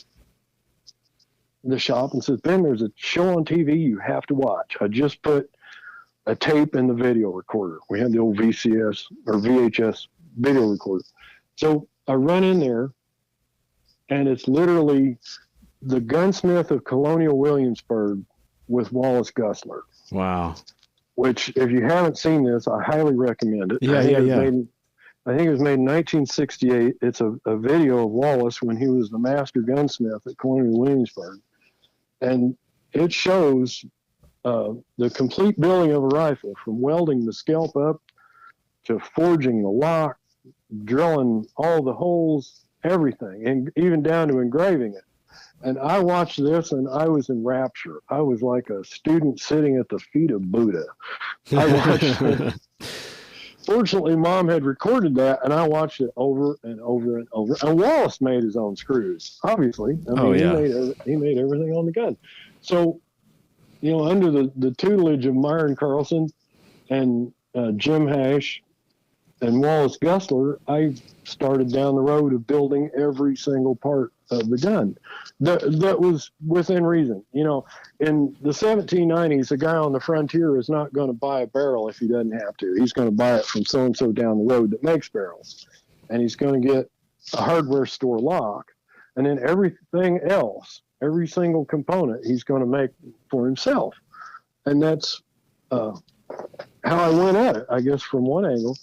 the shop and says, Ben, there's a show on TV you have to watch. I just put a tape in the video recorder. We had the old VCS or VHS video recorder. So I run in there, and it's literally the Gunsmith of Colonial Williamsburg with Wallace Gusler. Wow. Which, if you haven't seen this, I highly recommend it. Yeah. I think it was made in 1968. It's a video of Wallace when he was the master gunsmith at Colonial Williamsburg. And it shows the complete building of a rifle, from welding the scalp up to forging the lock, drilling all the holes, everything, and even down to engraving it. And I watched this and I was in rapture. I was like a student sitting at the feet of Buddha. I watched it. Fortunately, Mom had recorded that, and I watched it over and over and over. And Wallace made his own screws, obviously. I mean, he made everything on the gun. So, you know, under the tutelage of Myron Carlson and Jim Hash and Wallace Gessler, I started down the road of building every single part of the gun that was within reason. You know, in the 1790s, a guy on the frontier is not going to buy a barrel if he doesn't have to. He's going to buy it from so-and-so down the road that makes barrels. And he's going to get a hardware store lock. And then everything else, every single component, he's going to make for himself. And that's how I went at it, I guess, from one angle.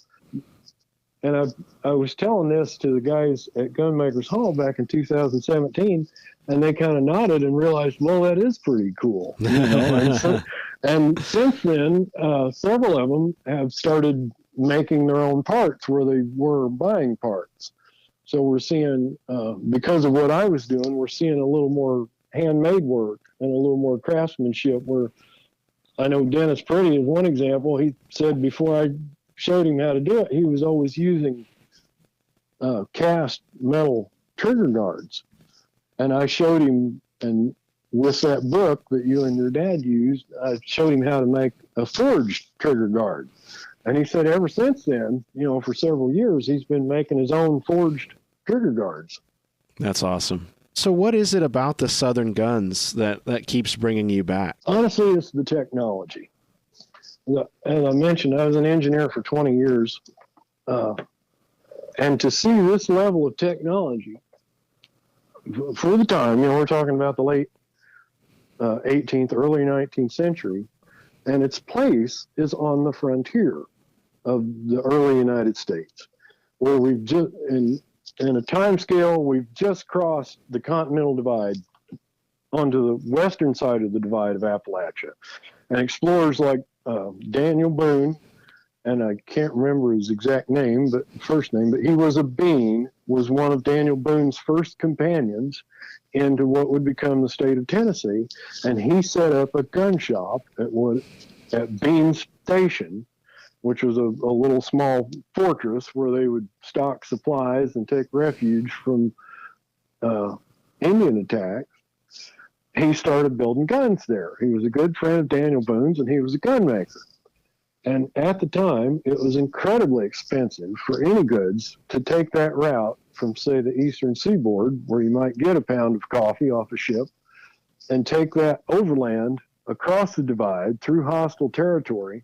And I was telling this to the guys at Gunmakers Hall back in 2017, and they kind of nodded and realized, well, that is pretty cool. You know? and since then, several of them have started making their own parts where they were buying parts. So we're seeing, because of what I was doing, we're seeing a little more handmade work and a little more craftsmanship where I know Dennis Pretty is one example. He said before I showed him how to do it, he was always using cast metal trigger guards. And I showed him, and with that book that you and your dad used, I showed him how to make a forged trigger guard. And he said ever since then, you know, for several years, he's been making his own forged trigger guards. That's awesome. So what is it about the Southern guns that keeps bringing you back? Honestly, it's the technology. As I mentioned, I was an engineer for 20 years. And to see this level of technology for the time, you know, we're talking about the late 18th, early 19th century, and its place is on the frontier of the early United States, where we've just, in a time scale, we've just crossed the continental divide onto the western side of the divide of Appalachia. And explorers like Daniel Boone, and I can't remember his exact name, but first name, but he was a Bean, was one of Daniel Boone's first companions into what would become the state of Tennessee. And he set up a gun shop at Bean's Station, which was a little small fortress where they would stock supplies and take refuge from Indian attacks. He started building guns there. He was a good friend of Daniel Boone's, and he was a gun maker. And at the time, it was incredibly expensive for any goods to take that route from, say, the eastern seaboard, where you might get a pound of coffee off a ship, and take that overland across the divide through hostile territory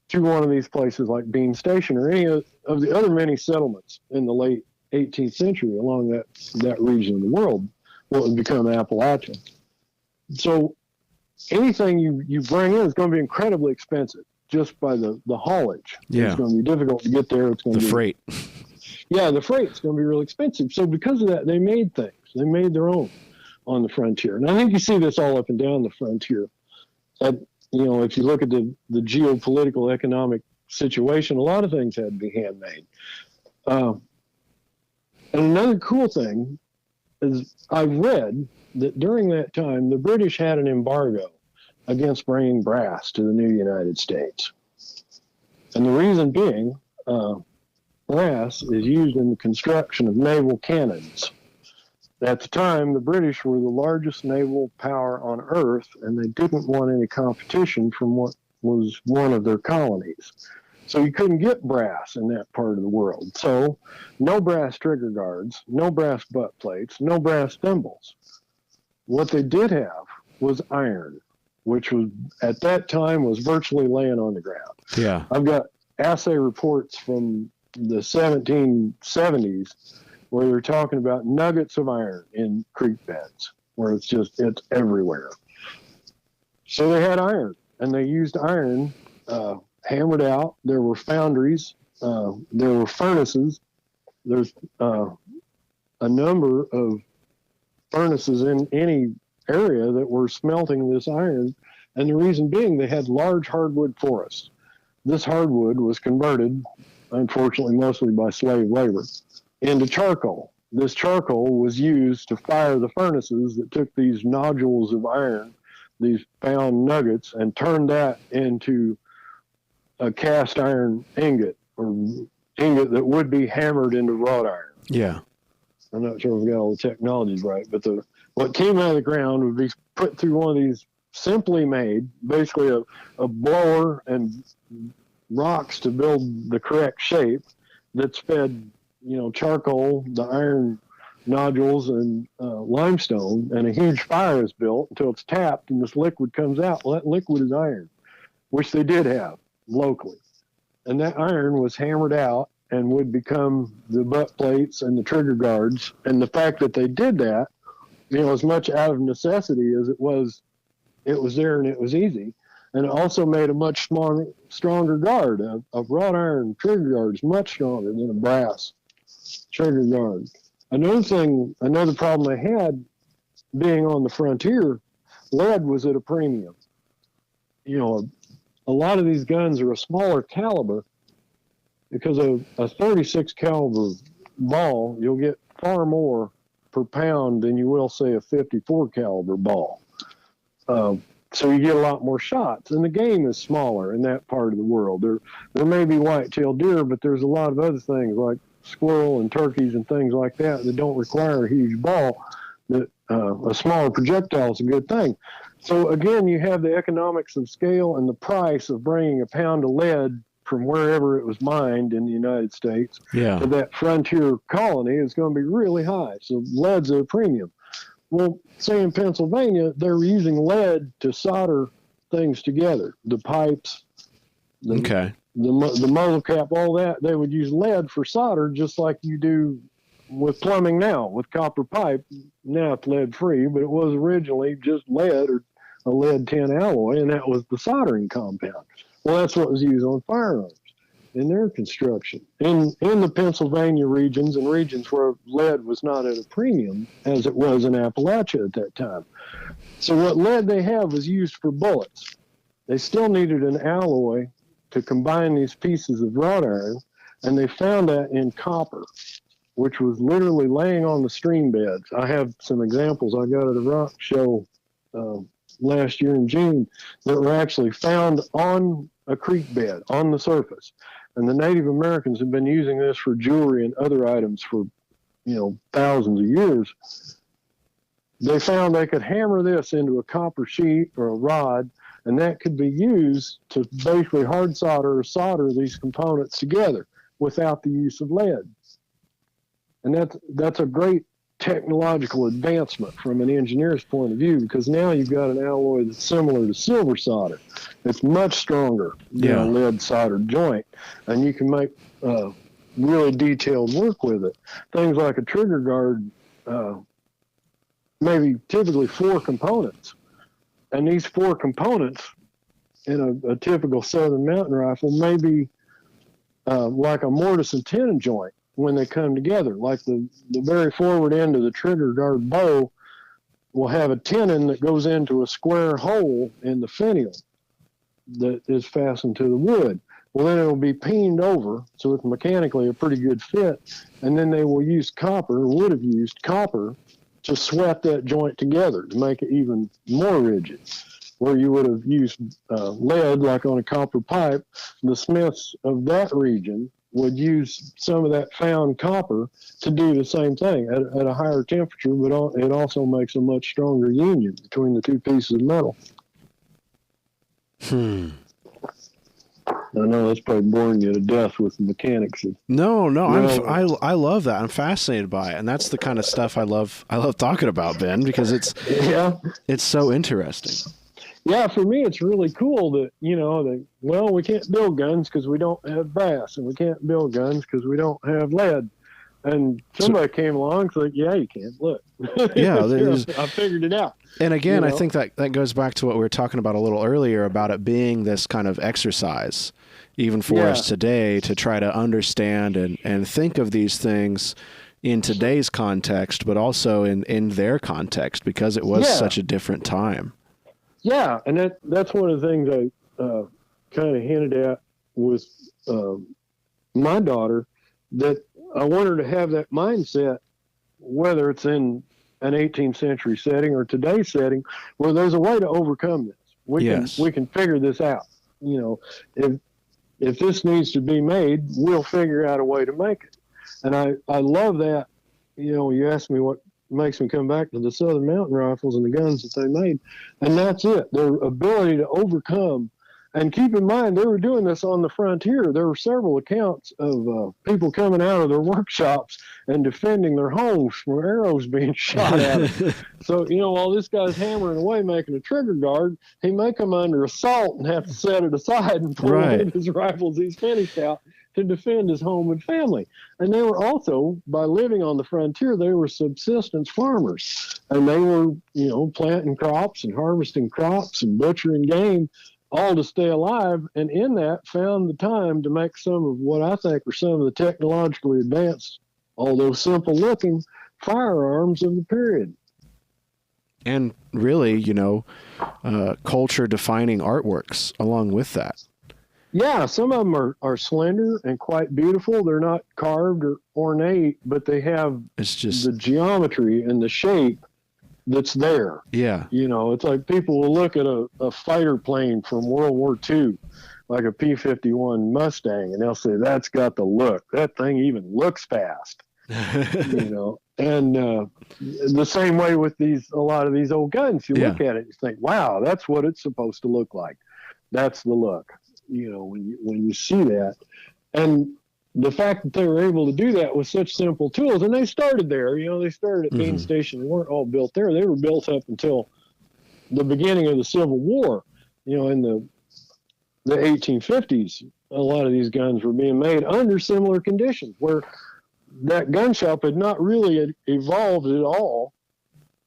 to one of these places like Bean Station or any of the other many settlements in the late 18th century along that region of the world, what would become Appalachia. So anything you bring in is going to be incredibly expensive just by the haulage. Yeah. It's going to be difficult to get there. It's going to be freight. Yeah, the freight's going to be really expensive. So because of that, they made things. They made their own on the frontier. And I think you see this all up and down the frontier. You know, if you look at the geopolitical economic situation, a lot of things had to be handmade. And another cool thing is I read that during that time, the British had an embargo against bringing brass to the new United States. And the reason being, brass is used in the construction of naval cannons. At the time, the British were the largest naval power on Earth, and they didn't want any competition from what was one of their colonies. So you couldn't get brass in that part of the world. So no brass trigger guards, no brass butt plates, no brass thimbles. What they did have was iron, which was at that time was virtually laying on the ground. Yeah. I've got assay reports from the 1770s where they're talking about nuggets of iron in creek beds, where it's everywhere. So they had iron, and they used iron hammered out. There were foundries, there were furnaces. There's a number of furnaces in any area that were smelting this iron, and the reason being they had large hardwood forests. This hardwood was converted, unfortunately mostly by slave labor, into charcoal. This charcoal was used to fire the furnaces that took these nodules of iron, these found nuggets, and turned that into a cast iron ingot, or ingot that would be hammered into wrought iron. Yeah. I'm not sure if we got all the technologies right, but what came out of the ground would be put through one of these simply made, basically a blower and rocks to build the correct shape that's fed, charcoal, the iron nodules, and limestone, and a huge fire is built until it's tapped and this liquid comes out. Well, that liquid is iron, which they did have locally. And that iron was hammered out and would become the butt plates and the trigger guards. And the fact that they did that, as much out of necessity as it was there and it was easy. And it also made a much stronger guard. A wrought iron trigger guard is much stronger than a brass trigger guard. Another problem I had being on the frontier, lead was at a premium. A lot of these guns are a smaller caliber because of a 36 caliber ball, you'll get far more per pound than you will, say, a 54 caliber ball. So you get a lot more shots, and the game is smaller in that part of the world. There may be white-tailed deer, but there's a lot of other things like squirrel and turkeys and things like that don't require a huge ball. That a smaller projectile is a good thing. So again, you have the economics of scale and the price of bringing a pound of lead from wherever it was mined in the United States to that frontier colony is going to be really high. So lead's at a premium. Well, say in Pennsylvania, they're using lead to solder things together. The pipes, the muzzle cap, all that, they would use lead for solder just like you do with plumbing now, with copper pipe. Now it's lead free, but it was originally just lead or a lead tin alloy, and that was the soldering compound. Well, that's what was used on firearms in their construction. In the Pennsylvania regions and regions where lead was not at a premium, as it was in Appalachia at that time. So what lead they have was used for bullets. They still needed an alloy to combine these pieces of wrought iron, and they found that in copper, which was literally laying on the stream beds. I have some examples I got at a rock show last year in June that were actually found on a creek bed on the surface. And the Native Americans have been using this for jewelry and other items for, thousands of years. They found they could hammer this into a copper sheet or a rod, and that could be used to basically hard solder or solder these components together without the use of lead. And that's a great technological advancement from an engineer's point of view, because now you've got an alloy that's similar to silver solder. It's much stronger than a lead soldered joint, and you can make really detailed work with it. Things like a trigger guard, maybe typically 4 components, and these 4 components in a typical Southern mountain rifle may be like a mortise and tenon joint when they come together. Like the very forward end of the trigger guard bow will have a tenon that goes into a square hole in the finial that is fastened to the wood. Well, then it will be peened over, so it's mechanically a pretty good fit, and then they will use copper, or would have used copper, to sweat that joint together to make it even more rigid. Where you would have used lead, like on a copper pipe, the smiths of that region would use some of that found copper to do the same thing at a higher temperature, but it also makes a much stronger union between the 2 pieces of metal. I know that's probably boring you to death with the mechanics. No, I love that. I'm fascinated by it, and that's the kind of stuff I love talking about, Ben, because it's so interesting. Yeah, for me, it's really cool that, we can't build guns because we don't have brass, and we can't build guns because we don't have lead. And somebody came along and said, yeah, you can. Look. Yeah, I figured it out. And again, I think that goes back to what we were talking about a little earlier about it being this kind of exercise, even for us today, to try to understand and think of these things in today's context, but also in their context, because it was such a different time. Yeah, and that's one of the things I kind of hinted at with my daughter, that I want her to have that mindset, whether it's in an 18th century setting or today's setting, where there's a way to overcome this. We can figure this out. If this needs to be made, we'll figure out a way to make it. And I love that. You asked me what makes me come back to the Southern mountain rifles and the guns that they made, and that's it. Their ability to overcome And keep in mind, they were doing this on the frontier. There were several accounts of people coming out of their workshops and defending their homes from arrows being shot at them. So, while this guy's hammering away making a trigger guard, he may come under assault and have to set it aside and pull one of his rifles he's finished out to defend his home and family. And they were also, by living on the frontier, they were subsistence farmers. And they were, planting crops and harvesting crops and butchering game, all to stay alive, and in that found the time to make some of what I think are some of the technologically advanced, although simple looking, firearms of the period. And really, culture defining artworks along with that. Yeah, some of them are slender and quite beautiful. They're not carved or ornate, but they have the geometry and the shape that's there. Yeah. It's like people will look at a fighter plane from World War II, like a P-51 Mustang, and they'll say, that's got the look. That thing even looks fast. And the same way with a lot of these old guns. You look at it, you think, wow, that's what it's supposed to look like. That's the look, when you see that. And the fact that they were able to do that with such simple tools, and they started there, they started at Dean Station. They weren't all built there. They were built up until the beginning of the Civil War. In the 1850s, a lot of these guns were being made under similar conditions, where that gun shop had not really evolved at all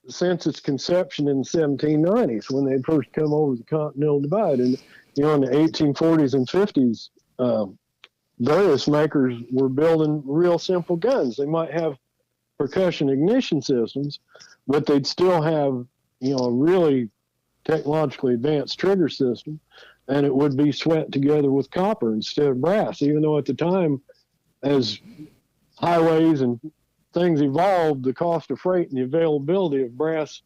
since its conception in the 1790s, when they had first come over the Continental Divide. And, in the 1840s and 50s, various makers were building real simple guns. They might have percussion ignition systems, but they'd still have, a really technologically advanced trigger system, and it would be sweat together with copper instead of brass, even though at the time, as highways and things evolved, the cost of freight and the availability of brass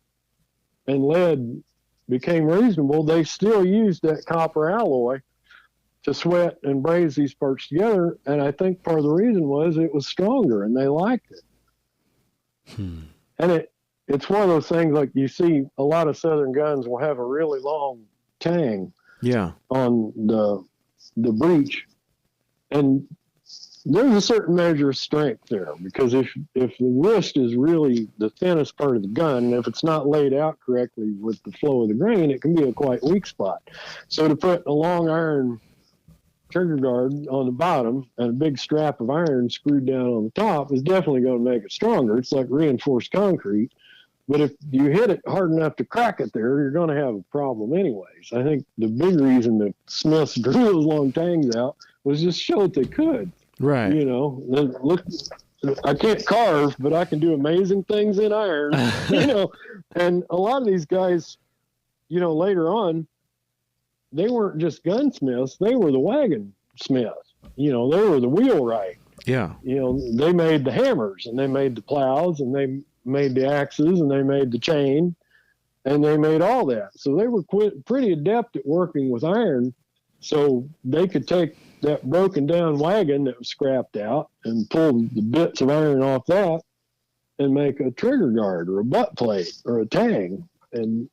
and lead became reasonable. They still used that copper alloy to sweat and braze these parts together. And I think part of the reason was it was stronger and they liked it. And it's one of those things, like you see a lot of Southern guns will have a really long tang on the breech. And there's a certain measure of strength there, because if the wrist is really the thinnest part of the gun, and if it's not laid out correctly with the flow of the grain, it can be a quite weak spot. So to put a long iron trigger guard on the bottom and a big strap of iron screwed down on the top is definitely going to make it stronger. It's like reinforced concrete. But if you hit it hard enough to crack it there, you're going to have a problem anyways. I think the big reason that Smiths drew those long tangs out was just show that they could. Right. Look, I can't carve, but I can do amazing things in iron, and a lot of these guys, later on, they weren't just gunsmiths, they were the wagon smiths, they were the wheelwright. Yeah. They made the hammers, and they made the plows, and they made the axes, and they made the chain, and they made all that. So they were pretty adept at working with iron, so they could take that broken down wagon that was scrapped out and pull the bits of iron off that and make a trigger guard or a butt plate or a tang, and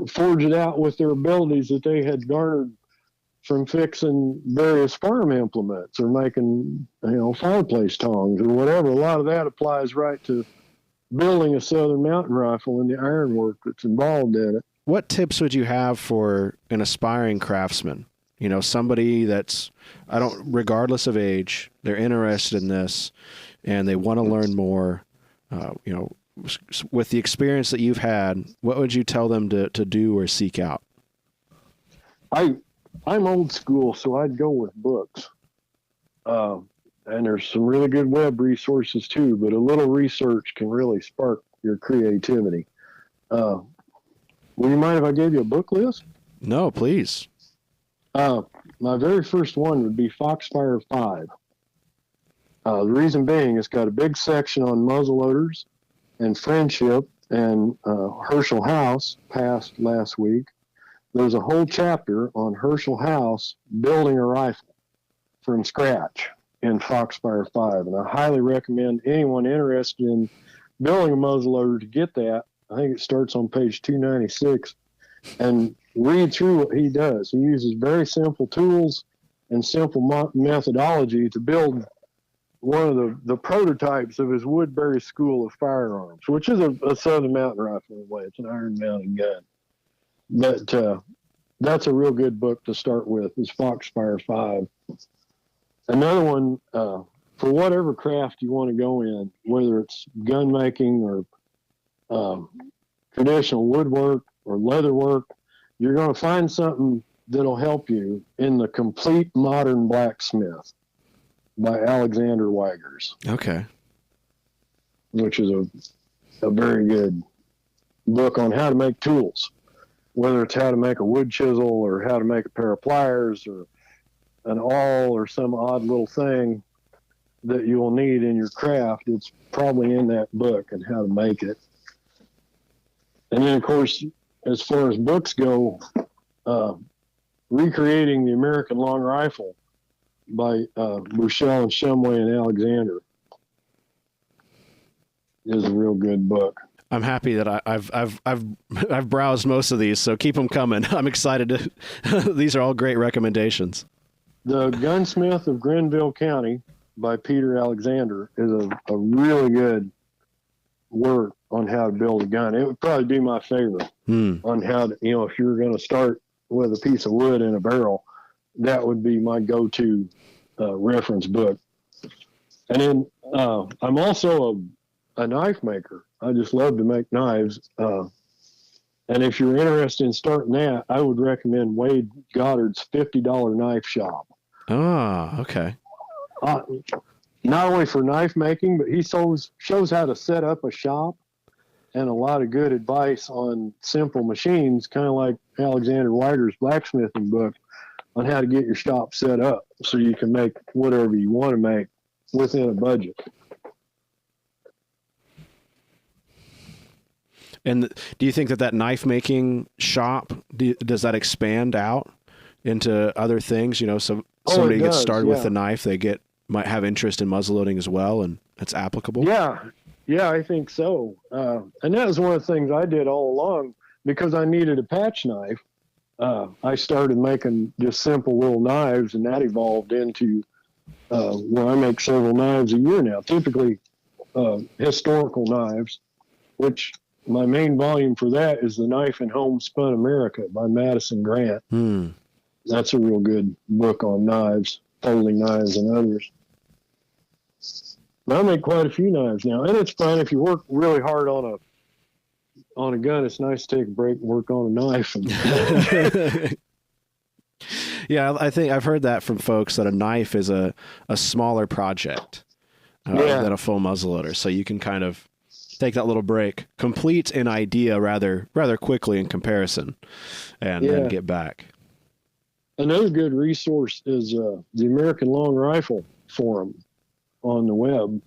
forge it out with their abilities that they had garnered from fixing various farm implements or making, fireplace tongs or whatever. A lot of that applies right to building a Southern mountain rifle and the ironwork that's involved in it. What tips would you have for an aspiring craftsman? Somebody that's, regardless of age, they're interested in this and they want to learn more. With the experience that you've had, what would you tell them to do or seek out? I'm old school, so I'd go with books. And there's some really good web resources too, but a little research can really spark your creativity. Would you mind if I gave you a book list? No, please. My very first one would be Foxfire 5. The reason being, it's got a big section on muzzleloaders and friendship, and Herschel House passed last week. There's a whole chapter on Herschel House building a rifle from scratch in Foxfire 5, and I highly recommend anyone interested in building a muzzleloader to get that. I think it starts on page 296, and read through what he does. He uses very simple tools and simple methodology to build one of the prototypes of his Woodbury School of Firearms, which is a Southern Mountain Rifle in a way. It's an iron-mounted gun. But that's a real good book to start with, is Foxfire 5. Another one, for whatever craft you want to go in, whether it's gun making or traditional woodwork or leather work, you're going to find something that'll help you in The Complete Modern Blacksmith by Alexander Weigers. Okay. Which is a very good book on how to make tools, whether it's how to make a wood chisel or how to make a pair of pliers or an awl or some odd little thing that you will need in your craft. It's probably in that book and how to make it. And then, of course, as far as books go, Recreating the American Long Rifle by Bushell and Shumway and Alexander is a real good book. I'm happy that I've browsed most of these, so keep them coming. I'm excited to. These are all great recommendations. The Gunsmith of Grenville County by Peter Alexander is a really good work on how to build a gun. It would probably be my favorite on how to, if you're going to start with a piece of wood and a barrel, that would be my go-to reference book. And then I'm also a knife maker. I just love to make knives. And if you're interested in starting that, I would recommend Wade Goddard's $50 Knife Shop. Ah, okay. Not only for knife making, but he shows how to set up a shop and a lot of good advice on simple machines, kind of like Alexander Weigers' blacksmithing book on how to get your shop set up so you can make whatever you want to make within a budget. And do you think that knife making shop, does that expand out into other things? So somebody gets started with the knife, they might have interest in muzzleloading as well, and it's applicable? Yeah, I think so. And that was one of the things I did all along because I needed a patch knife. I started making just simple little knives, and that evolved into where I make several knives a year now, typically historical knives, which my main volume for that is The Knife and Homespun America by Madison Grant. That's a real good book on knives, folding knives and others. But I make quite a few knives now, and it's fun if you work really hard on a gun. It's nice to take a break and work on a knife. Yeah, I think I've heard that from folks that a knife is a smaller project than a full muzzleloader, so you can kind of take that little break, complete an idea rather quickly in comparison, and then get back. Another good resource is the American Long Rifle Forum on the web.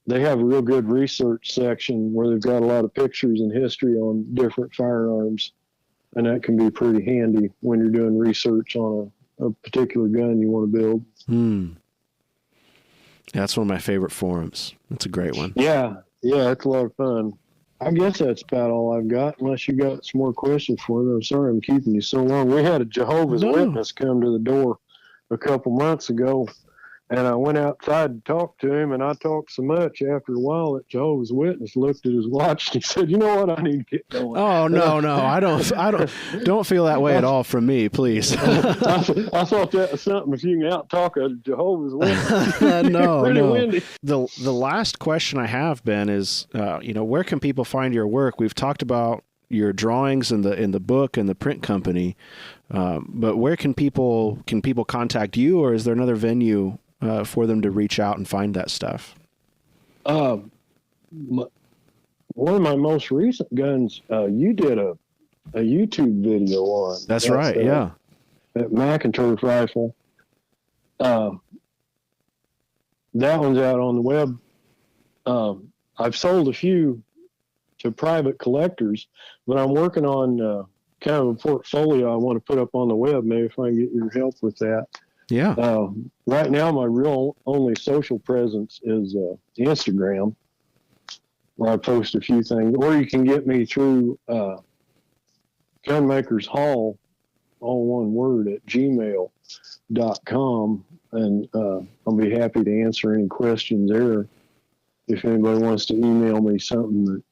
They have a real good research section where they've got a lot of pictures and history on different firearms, and that can be pretty handy when you're doing research on a particular gun you want to build. Yeah, that's one of my favorite forums. That's a great one. Yeah, it's a lot of fun. I guess that's about all I've got, unless you got some more questions for me. I'm sorry I'm keeping you so long. We had a Jehovah's Witness come to the door a couple months ago, and I went outside to talk to him, and I talked so much after a while that Jehovah's Witness looked at his watch and he said, "You know what? I need to get going." Oh, no, I don't feel that way at all from me, please. I thought that was something if you can out-talk a Jehovah's Witness. No. Windy. The last question I have, Ben, is, where can people find your work? We've talked about your drawings in the book and the print company, but where can people contact you, or is there another venue for them to reach out and find that stuff? One of my most recent guns, you did a YouTube video on. That's right, yeah. That McIntosh rifle. That one's out on the web. I've sold a few to private collectors, but I'm working on kind of a portfolio I want to put up on the web. Maybe if I can get your help with that. Yeah. Right now, my real only social presence is Instagram, where I post a few things. Or you can get me through Gunmakers Hall, all one word, at gmail.com. And I'll be happy to answer any questions there. If anybody wants to email me something that,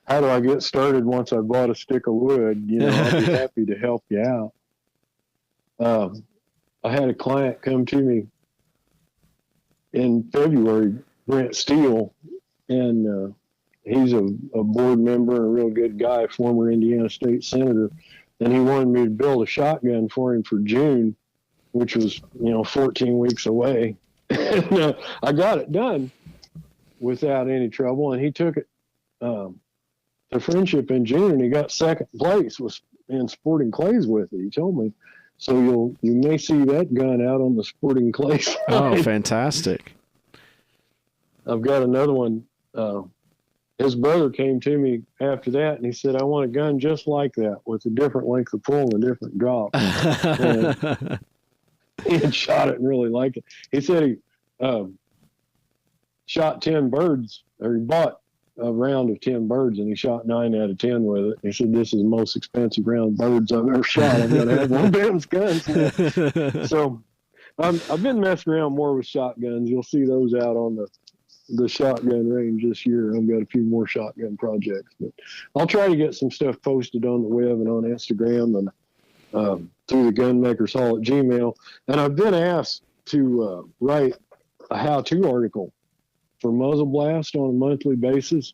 how do I get started once I bought a stick of wood? I'll be happy to help you out. I had a client come to me in February, Brent Steele, and he's a board member, a real good guy, former Indiana State Senator, and he wanted me to build a shotgun for him for June, which was, 14 weeks away. And, I got it done without any trouble, and he took it to Friendship in June, and he got second place in sporting clays with it. He told me. So you may see that gun out on the sporting clay side. Oh, fantastic. I've got another one. His brother came to me after that, and he said, I want a gun just like that with a different length of pull and a different drop. He had shot it and really liked it. He said he shot 10 birds, or he bought a round of 10 birds, and he shot 9 out of 10 with it. He said, this is the most expensive round of birds I've ever shot. I'm going to have one of Ben's guns. So I've been messing around more with shotguns. You'll see those out on the shotgun range this year. I've got a few more shotgun projects, but I'll try to get some stuff posted on the web and on Instagram and through the Gunmakers Hall at Gmail. And I've been asked to write a how-to article for muzzle blast on a monthly basis.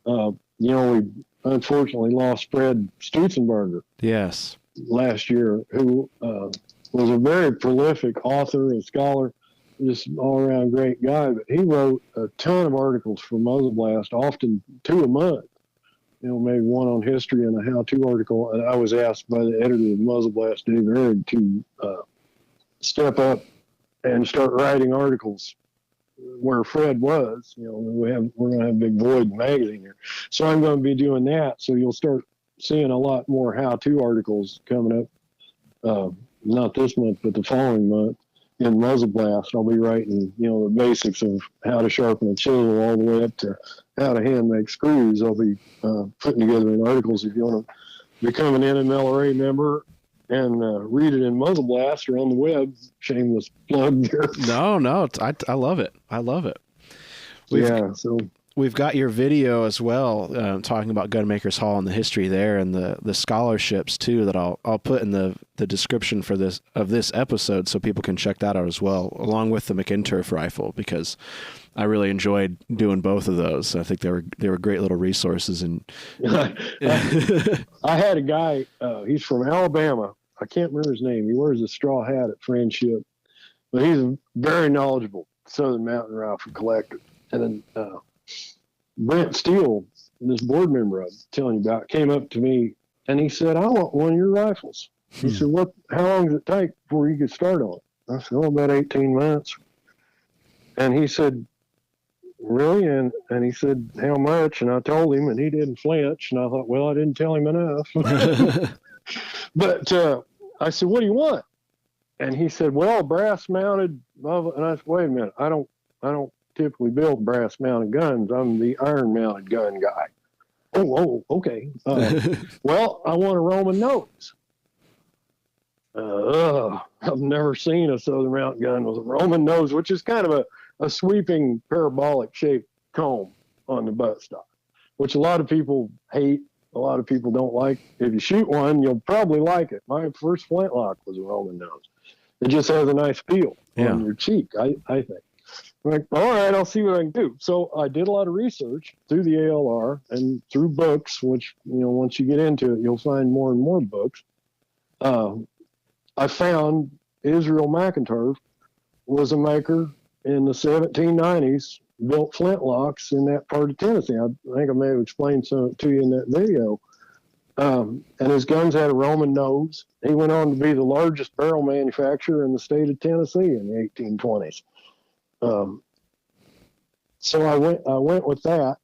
We unfortunately lost Fred Stutzenberger. Yes. Last year, who was a very prolific author and scholar, just all-around great guy. But he wrote a ton of articles for Muzzle Blast, often 2 a month. Maybe one on history and a how-to article. And I was asked by the editor of Muzzle Blast, Dave Ehrig, to step up and start writing articles where Fred was. We're going to have a big Void magazine here. So I'm going to be doing that. So you'll start seeing a lot more how-to articles coming up, not this month, but the following month in Muzzle Blast. I'll be writing, the basics of how to sharpen a chisel all the way up to how to hand make screws. I'll be putting together in articles if you want to become an NMLRA member and read it in Muzzle Blast or on the web. Shameless plug there. No, I love it. I love it. We've got your video as well, talking about Gunmakers Hall and the history there, and the scholarships too, that I'll put in the description for this episode, so people can check that out as well, along with the McInturf rifle, because I really enjoyed doing both of those. I think they were great little resources. And I had a guy, he's from Alabama. I can't remember his name. He wears a straw hat at Friendship, but he's a very knowledgeable Southern Mountain Rifle collector. And then Brent Steele, this board member I was telling you about, came up to me and he said, I want one of your rifles. He said, how long does it take before you get started on it? I said, about 18 months. And he said, really? And he said, how much? And I told him, and he didn't flinch. And I thought, well, I didn't tell him enough. But I said, what do you want? And he said, well, brass mounted. And I said, wait a minute. I don't typically build brass mounted guns. I'm the iron mounted gun guy. Oh, okay. Well, I want a Roman nose. I've never seen a Southern Mountain gun with a Roman nose, which is kind of a sweeping parabolic shaped comb on the buttstock, which a lot of people hate. A lot of people don't like. If you shoot one, you'll probably like it. My first flintlock was a Roman nose. It just has a nice feel on your cheek, I think. I'm like, all right, I'll see what I can do. So I did a lot of research through the ALR and through books, which, once you get into it, you'll find more and more books. I found Israel McInturf was a maker in the 1790s, built flintlocks in that part of Tennessee. I think I may have explained some to you in that video. And his guns had a Roman nose. He went on to be the largest barrel manufacturer in the state of Tennessee in the 1820s. So I went with that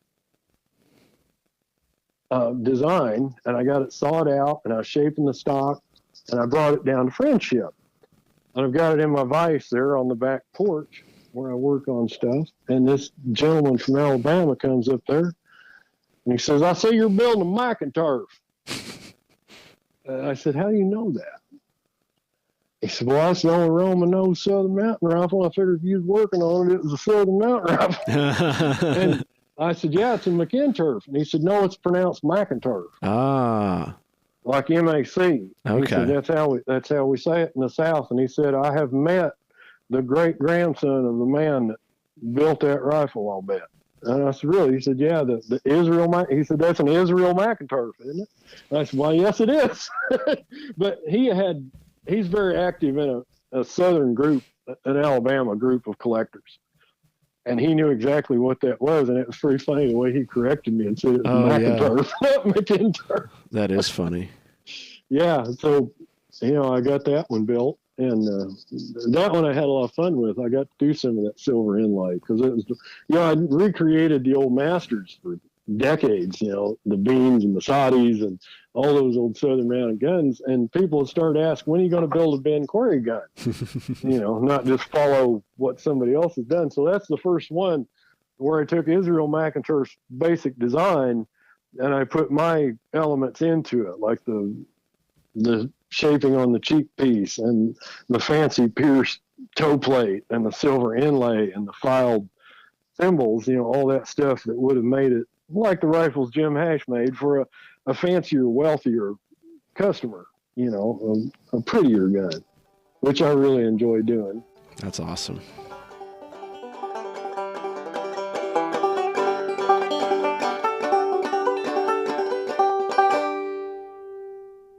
design, and I got it sawed out, and I was shaping the stock, and I brought it down to Friendship. And I've got it in my vise there on the back porch where I work on stuff. And this gentleman from Alabama comes up there, and he says, I see you're building a McInturf. I said, how do you know that? He said, well, that's the only Roman knows Southern Mountain Rifle. I figured if you was working on it, it was a Southern Mountain Rifle. And I said, yeah, it's a McInturf. And he said, no, it's pronounced McInturf. Ah. Like MAC. Okay. He said, that's how we say it in the South. And he said, I have met the great grandson of the man that built that rifle, I'll bet. And I said, really? He said, yeah, the Israel, he said, that's an Israel McInturf, isn't it? And I said, well, yes, it is. But he's very active in a Southern group, an Alabama group of collectors. And he knew exactly what that was. And it was pretty funny the way he corrected me and said it was McInturf, not McInturf. That is funny. Yeah. So, I got that one built. And that one I had a lot of fun with. I got to do some of that silver inlay because it was, I recreated the old masters for decades, the Beans and the Saudis and all those old Southern Mounted guns. And people would start asking, when are you going to build a Ben Quearry gun? Not just follow what somebody else has done. So that's the first one where I took Israel McInturf's basic design and I put my elements into it, like the shaping on the cheek piece and the fancy pierced toe plate and the silver inlay and the filed thimbles, all that stuff that would have made it like the rifles Jim Hash made for a fancier, wealthier customer, a prettier gun, which I really enjoy doing. That's awesome.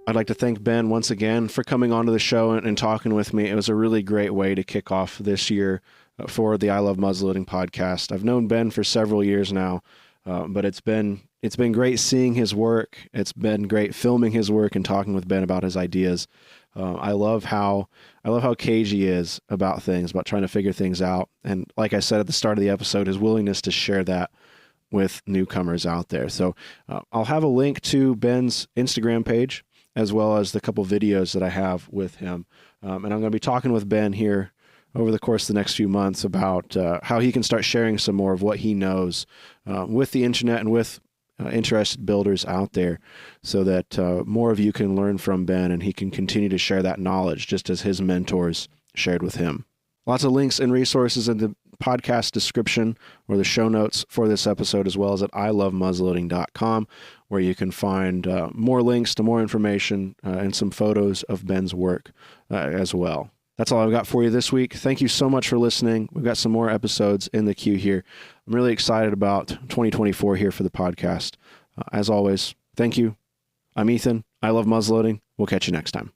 I'd like to thank Ben once again for coming onto the show and talking with me. It was a really great way to kick off this year for the I Love Muzzleloading podcast. I've known Ben for several years now, but it's been great seeing his work. It's been great filming his work and talking with Ben about his ideas. I love how cagey he is about things, about trying to figure things out. And like I said at the start of the episode, his willingness to share that with newcomers out there. So I'll have a link to Ben's Instagram page, as well as the couple videos that I have with him. And I'm going to be talking with Ben here over the course of the next few months about how he can start sharing some more of what he knows with the internet and with interested builders out there, so that more of you can learn from Ben and he can continue to share that knowledge just as his mentors shared with him. Lots of links and resources in the podcast description or the show notes for this episode, as well as at ilovemuzzleloading.com, where you can find more links to more information and some photos of Ben's work as well. That's all I've got for you this week. Thank you so much for listening. We've got some more episodes in the queue here. I'm really excited about 2024 here for the podcast. As always, thank you. I'm Ethan. I love muzzleloading. We'll catch you next time.